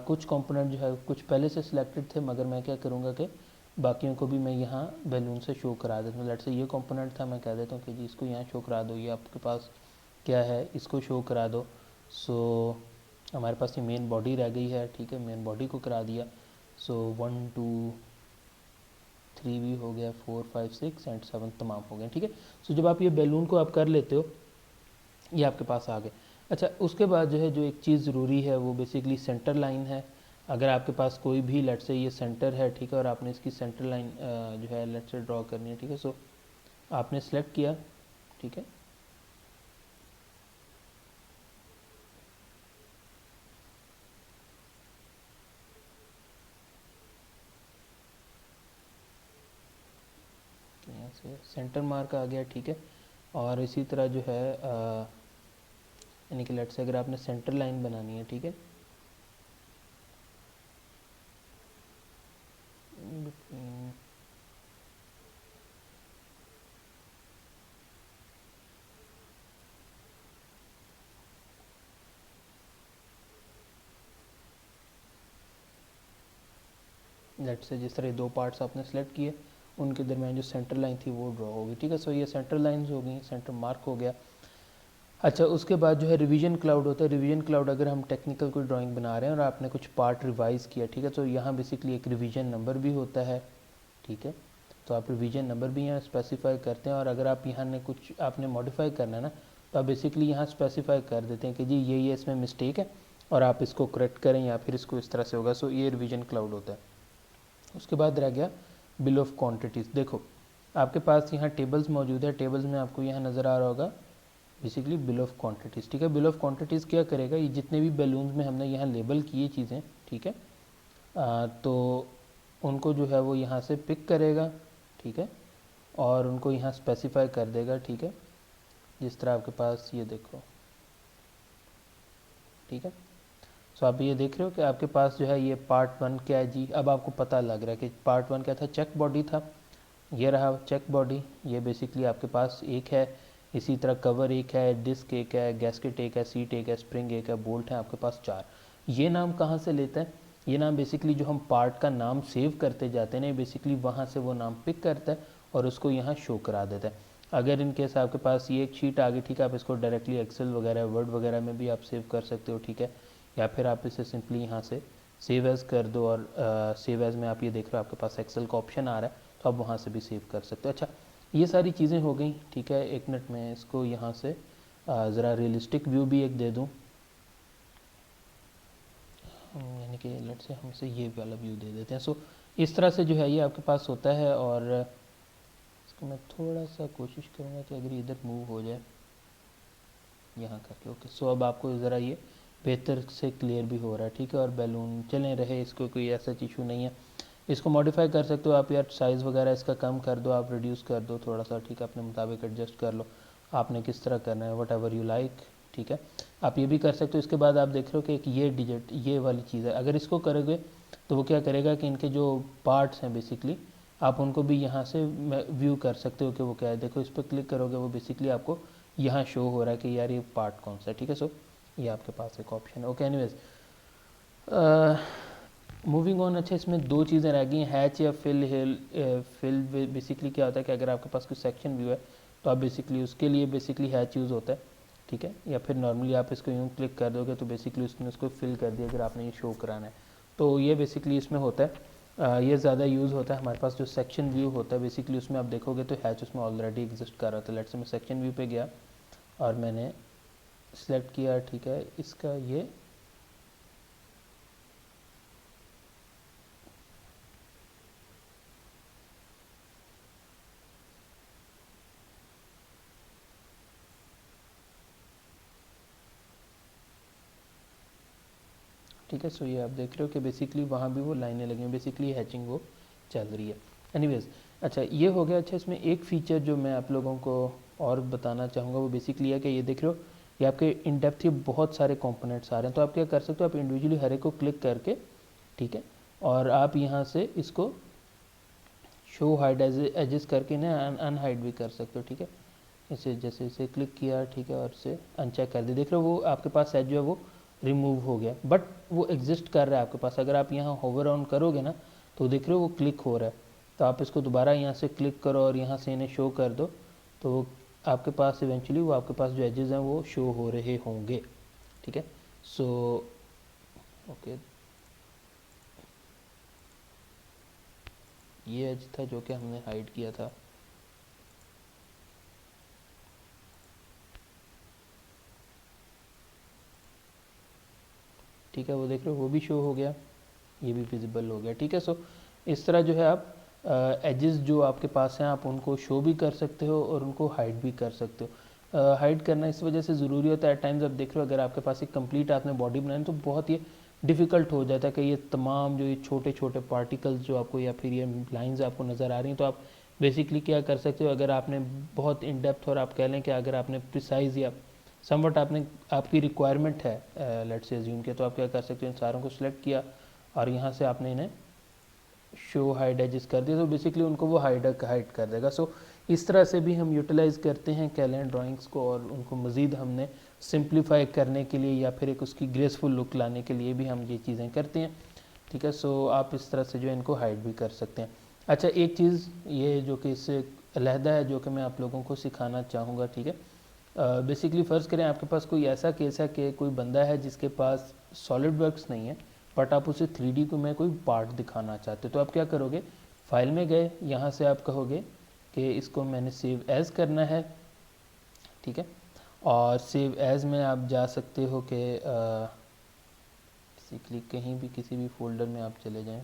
कुछ कंपोनेंट जो है कुछ पहले से सिलेक्टेड थे, मगर मैं क्या करूँगा कि बाकियों को भी मैं यहाँ बैलून से शो करा देता हूँ। लेट से ये कंपोनेंट था, मैं कह देता हूँ कि जी इसको यहाँ शो करा दो, ये आपके पास क्या है इसको शो करा दो। सो हमारे पास ये मेन बॉडी रह गई है, ठीक है। मेन बॉडी को करा दिया। सो 1 2 3 भी हो गया, 4 5 6 एंड 7 तमाम हो गए, ठीक है। सो जब आप ये बैलून को आप कर लेते हो ये आपके पास आ गए। अच्छा, उसके बाद जो है जो एक चीज़ ज़रूरी है वो बेसिकली सेंटर लाइन है। अगर आपके पास कोई भी लेट से ये सेंटर है, ठीक है, और आपने इसकी सेंटर लाइन जो है लेट से ड्रॉ करनी है, ठीक है। सो आपने सेलेक्ट किया, ठीक है। यहाँ से सेंटर मार्क आ गया, ठीक है। और इसी तरह जो है यानी कि लेट से अगर आपने सेंटर लाइन बनानी है, ठीक है, बिटवीन लेट से जिस तरह दो पार्ट्स आपने सेलेक्ट किए उनके दरमियान जो सेंटर लाइन थी वो ड्रॉ होगी, ठीक है। सो ये सेंटर लाइंस हो गई, सेंटर मार्क हो गया। अच्छा, उसके बाद जो है रिवीजन क्लाउड होता है। रिवीजन क्लाउड अगर हम टेक्निकल कोई ड्राइंग बना रहे हैं और आपने कुछ पार्ट रिवाइज़ किया, ठीक है, तो यहाँ बेसिकली एक रिवीजन नंबर भी होता है, ठीक है। तो आप रिवीजन नंबर भी यहाँ स्पेसिफाई करते हैं और अगर आप यहाँ ने कुछ आपने मॉडिफाई करना है ना तो आप बेसिकली यहाँ स्पेसिफाई कर देते हैं कि जी ये इसमें मिस्टेक है और आप इसको करेक्ट करें या फिर इसको इस तरह से होगा। सो ये रिवीजन क्लाउड होता है। उसके बाद रह गया बिल ऑफ क्वांटिटीज़। देखो आपके पास यहाँ टेबल्स मौजूद है। टेबल्स में आपको यहाँ नज़र आ रहा होगा बेसिकली बिल ऑफ क्वांटिटीज़, ठीक है। बिल ऑफ क्वांटिटीज़ क्या करेगा, ये जितने भी बैलून्स में हमने यहाँ लेबल किए चीज़ें, ठीक है, तो उनको जो है वो यहाँ से पिक करेगा, ठीक है, और उनको यहाँ स्पेसिफाई कर देगा, ठीक है। जिस तरह आपके पास ये देखो, ठीक है। सो आप ये देख रहे हो कि आपके पास जो है ये पार्ट 1 क्या है जी। अब आपको पता लग रहा है कि पार्ट 1 क्या था, चेक बॉडी था। ये रहा चेक बॉडी, ये बेसिकली आपके पास एक है। इसी तरह कवर एक है, डिस्क एक है, गैस्केट एक है, सीट एक है, स्प्रिंग एक है, बोल्ट है, आपके पास 4। ये नाम कहाँ से लेते हैं, ये नाम बेसिकली जो हम पार्ट का नाम सेव करते जाते हैं ना, बेसिकली वहाँ से वो नाम पिक करता है और उसको यहाँ शो करा देता है। अगर इन केस आपके पास ये एक शीट आ गई, ठीक है, आप इसको डायरेक्टली एक्सेल वगैरह वर्ड वगैरह में भी आप सेव कर सकते हो, ठीक है, या फिर आप इसे सिंपली यहाँ से सेव एज़ कर दो और सेव एज़ में आप ये देख रहे हो आपके पास एक्सेल का ऑप्शन आ रहा है, तो आप वहाँ से भी सेव कर सकते हो। अच्छा, ये सारी चीज़ें हो गई, ठीक है। एक मिनट में इसको यहाँ से ज़रा रियलिस्टिक व्यू भी एक दे दूँ, यानी कि लेट से हम इसे ये वाला व्यू दे देते हैं। सो इस तरह से जो है ये आपके पास होता है, और इसको मैं थोड़ा सा कोशिश करूँगा कि अगर इधर मूव हो जाए यहाँ करके। ओके, सो अब आपको ज़रा ये बेहतर से क्लियर भी हो रहा है, ठीक है। और बैलून चले रहे, इसको कोई ऐसा इशू नहीं है। इसको मॉडिफाई कर सकते हो आप यार, साइज़ वगैरह इसका कम कर दो, आप रिड्यूस कर दो थोड़ा सा, ठीक है, अपने मुताबिक एडजस्ट कर लो, आपने किस तरह करना है, वट एवर यू लाइक, ठीक है, आप ये भी कर सकते हो। इसके बाद आप देख रहे हो कि एक ये डिजिट, ये वाली चीज़ है, अगर इसको करोगे तो वो क्या करेगा कि इनके जो पार्ट्स हैं बेसिकली आप उनको भी यहाँ से व्यू कर सकते हो कि वो क्या है। देखो इस पर क्लिक करोगे, वो बेसिकली आपको यहाँ शो हो रहा है कि यार ये पार्ट कौन सा है, ठीक है। सो ये आपके पास एक ऑप्शन है। Okay, anyways moving on. अच्छा, इसमें दो चीज़ें रह गई हैं, हैच या फिल। फिल बेसिकली क्या होता है कि अगर आपके पास कोई सेक्शन व्यू है तो आप बेसिकली उसके लिए बेसिकली हैच यूज़ होता है, ठीक है, या फिर नॉर्मली आप इसको यूँ क्लिक कर दोगे तो बेसिकली उसने उसको फिल कर दिया अगर आपने ये शो कराना है, तो ये बेसिकली इसमें होता है। ये ज़्यादा यूज़ होता है हमारे पास जो सेक्शन व्यू होता है, बेसिकली उसमें आप देखोगे तो हैच उसमें ऑलरेडी एग्जिस्ट कर रहा था। लेट्स से मैं सेक्शन व्यू पे गया और मैंने सेलेक्ट किया, ठीक है, इसका ये ठीक है। सो ये आप देख रहे हो कि बेसिकली वहाँ भी वो लाइनें लगी हैं, बेसिकली हैचिंग वो चल रही है। एनीवेज, अच्छा ये हो गया। अच्छा, इसमें एक फ़ीचर जो मैं आप लोगों को और बताना चाहूँगा वो बेसिकली है कि ये देख रहे हो ये आपके इन डेप्थ ये बहुत सारे कंपोनेंट्स आ रहे हैं, तो आप क्या कर सकते हो, आप इंडिविजुअली हर एक को क्लिक करके, ठीक है, और आप यहाँ से इसको शो हाइड एजेस करके ना अनहाइड भी कर सकते हो, ठीक है। इसे जैसे इसे क्लिक किया, ठीक है, और इसे अनचेक कर दिया, देख रहे हो वो आपके पास एज जो है वो रिमूव हो गया, बट वो एग्जिस्ट कर रहा है आपके पास। अगर आप यहाँ होवर ऑन करोगे ना तो देख रहे हो वो क्लिक हो रहा है, तो आप इसको दोबारा यहाँ से क्लिक करो और यहाँ से इन्हें शो कर दो, तो वो आपके पास इवेंचुअली वो आपके पास जो एजेस हैं वो शो हो रहे होंगे, ठीक है। सो ओके, ये एज था जो कि हमने हाइड किया था, ठीक है, वो देख रहे हो वो भी शो हो गया, ये भी विजिबल हो गया, ठीक है। सो इस तरह जो है आप एजेस जो आपके पास हैं आप उनको शो भी कर सकते हो और उनको हाइड भी कर सकते हो। हाइड करना इस वजह से ज़रूरी होता है, एट टाइम्स आप देख रहे हो अगर आपके पास एक कंप्लीट आपने बॉडी बनानी तो बहुत ही डिफ़िकल्ट हो जाता है कि ये तमाम जो ये छोटे छोटे पार्टिकल्स जो आपको या फिर ये लाइंस आपको नज़र आ रही हैं, तो आप बेसिकली क्या कर सकते हो, अगर आपने बहुत इन डेप्थ और आप कह लें कि अगर आपने प्रिसाइज या समवट आपने आपकी रिक्वायरमेंट है लेट्स से अज्यूम किया, तो आप क्या कर सकते हो, इन सारों को सिलेक्ट किया और यहाँ से आपने इन्हें शो हाइड एजेस कर दिया, तो बेसिकली उनको वो हाइड कर देगा। सो इस तरह से भी हम यूटिलाइज़ करते हैं कैलेंडर ड्राइंग्स को, और उनको मज़ीद हमने सिंप्लीफाई करने के लिए या फिर एक उसकी ग्रेसफुल लुक लाने के लिए भी हम ये चीज़ें करते हैं, ठीक है। सो आप इस तरह से जो है इनको हाइड भी कर सकते हैं। अच्छा, एक चीज़ ये जो कि इससे अलहदा है जो कि मैं आप लोगों को सिखाना चाहूँगा, ठीक है। बेसिकली फ़र्ज़ करें आपके पास कोई ऐसा केस है कि कोई बंदा है जिसके पास सॉलिड वर्क्स नहीं है, बट आप उसे 3D को में कोई पार्ट दिखाना चाहते हो, तो आप क्या करोगे, फाइल में गए, यहाँ से आप कहोगे कि इसको मैंने सेव एज़ करना है, ठीक है, और सेव एज़ में आप जा सकते हो कि बेसिकली कहीं भी किसी भी फोल्डर में आप चले जाएं,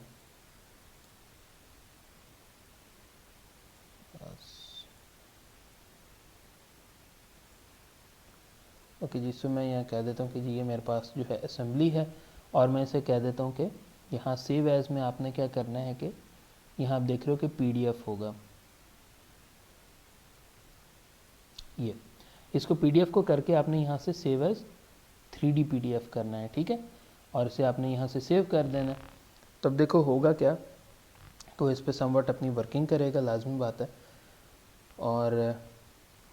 ओके जी। सो मैं यहाँ कह देता हूँ कि जी ये मेरे पास जो है असेंबली है, और मैं इसे कह देता हूँ कि यहाँ सेव एज़ में आपने क्या करना है कि यहाँ आप देख रहे हो कि PDF होगा, ये इसको PDF को करके आपने यहाँ से सेव एज़ 3D PDF करना है, ठीक है, और इसे आपने यहाँ से सेव कर देना है। तब देखो होगा क्या, तो इस पर समवट अपनी वर्किंग करेगा, लाजमी बात है, और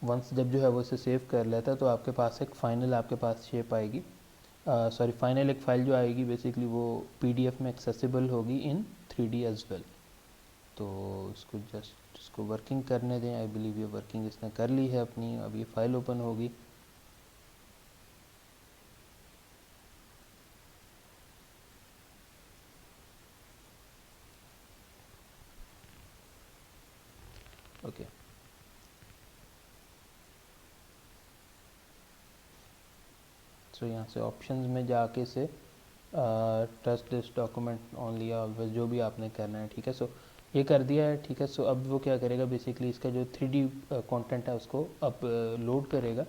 वंस जब जो है वो इसे सेव कर लेता है तो आपके पास एक फ़ाइनल आपके पास शेप आएगी। सॉरी फाइनल एक फ़ाइल जो आएगी बेसिकली वो PDF में एक्सेसिबल होगी इन 3D एज वेल। तो इसको जस्ट इसको वर्किंग करने दें। आई बिलीव ये वर्किंग इसने कर ली है अपनी। अब ये फ़ाइल ओपन होगी। ओके सो यहाँ से ऑप्शंस में जाके से trust this document only always जो भी आपने करना है, ठीक है। सो ये कर दिया है, ठीक है। सो अब वो क्या करेगा बेसिकली इसका जो 3D कंटेंट है उसको अब लोड करेगा।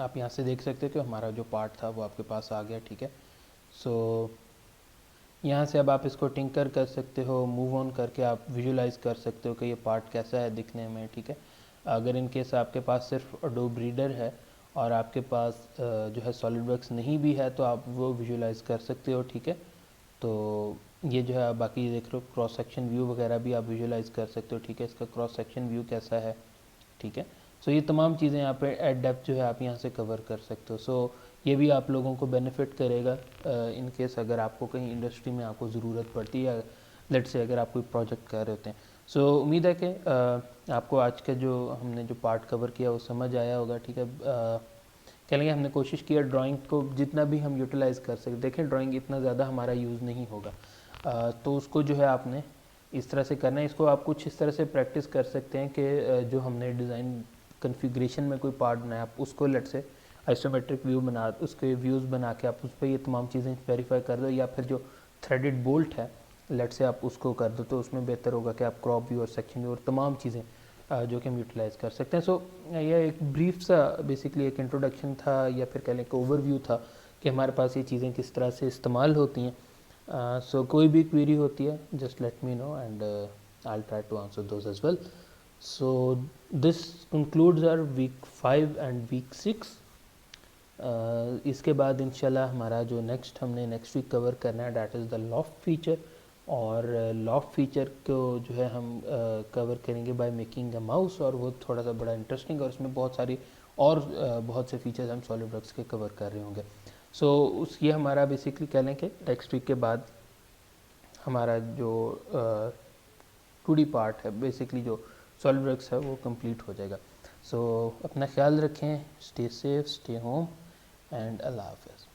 आप यहाँ से देख सकते हो कि हमारा जो पार्ट था वो आपके पास आ गया, ठीक है। सो यहाँ से अब आप इसको टिंकर कर सकते हो, मूव ऑन करके आप विजुलाइज कर सकते हो कि ये पार्ट कैसा है दिखने में, ठीक है। अगर इन केस आपके पास सिर्फ अडोब रीडर है और आपके पास जो है सॉलिडवर्क्स नहीं भी है तो आप वो विजुलाइज कर सकते हो, ठीक है। तो ये जो है बाकी देख लो क्रॉस सेक्शन व्यू वगैरह भी आप विजुलाइज कर सकते हो, ठीक है। इसका क्रॉस सेक्शन व्यू कैसा है, ठीक है। सो ये तमाम चीज़ें यहाँ पे एट डेप्थ जो है आप यहाँ से कवर कर सकते हो। सो ये भी आप लोगों को बेनिफिट करेगा इन केस अगर आपको कहीं इंडस्ट्री में आपको ज़रूरत पड़ती है, लेट से अगर आप कोई प्रोजेक्ट कर रहे होते हैं। सो उम्मीद है कि आपको आज का जो हमने जो पार्ट कवर किया वो समझ आया होगा, ठीक है। कह लेंगे हमने कोशिश किया ड्राइंग को जितना भी हम यूटिलाइज़ कर सकें। देखें ड्राइंग इतना ज़्यादा हमारा यूज़ नहीं होगा, तो उसको जो है आपने इस तरह से करना है। इसको आप कुछ इस तरह से प्रैक्टिस कर सकते हैं कि जो हमने डिज़ाइन कन्फिग्रेशन में कोई पार्ट बनाया आप उसको लेट से आइसोमेट्रिक व्यू बना उसके व्यूज़ बना के आप उस पर ये तमाम चीज़ें वेरीफाई कर दो, या फिर जो थ्रेडेड बोल्ट है लेट से आप उसको कर दो, तो उसमें बेहतर होगा कि आप क्रॉप व्यू और सेक्शन व्यू और तमाम चीज़ें जो कि हम यूटिलाइज़ कर सकते हैं। सो यह एक ब्रीफ सा बेसिकली एक इंट्रोडक्शन था या फिर कह लें कि ओवरव्यू था कि हमारे पास ये चीज़ें किस तरह से इस्तेमाल होती हैं। सो कोई भी क्वेरी होती है just let me know and I will try to answer those as well. So this concludes our week 5 and week 6। इसके बाद इंशाल्लाह हमारा जो हमने नेक्स्ट वीक कवर करना है that is the loft feature. और लॉफ्ट फीचर को जो है हम कवर करेंगे बाय मेकिंग अ माउस, और वो थोड़ा सा बड़ा इंटरेस्टिंग और उसमें बहुत सारी और बहुत से फीचर्स हम सॉलिडवर्क्स के कवर कर रहे होंगे। सो ये हमारा बेसिकली कह लें कि नेक्स्ट वीक के बाद हमारा जो 2D पार्ट है बेसिकली जो सॉलिडवर्क्स है वो कंप्लीट हो जाएगा। सो अपना ख्याल रखें, stay safe, stay home and अल्लाह हाफ़िज़।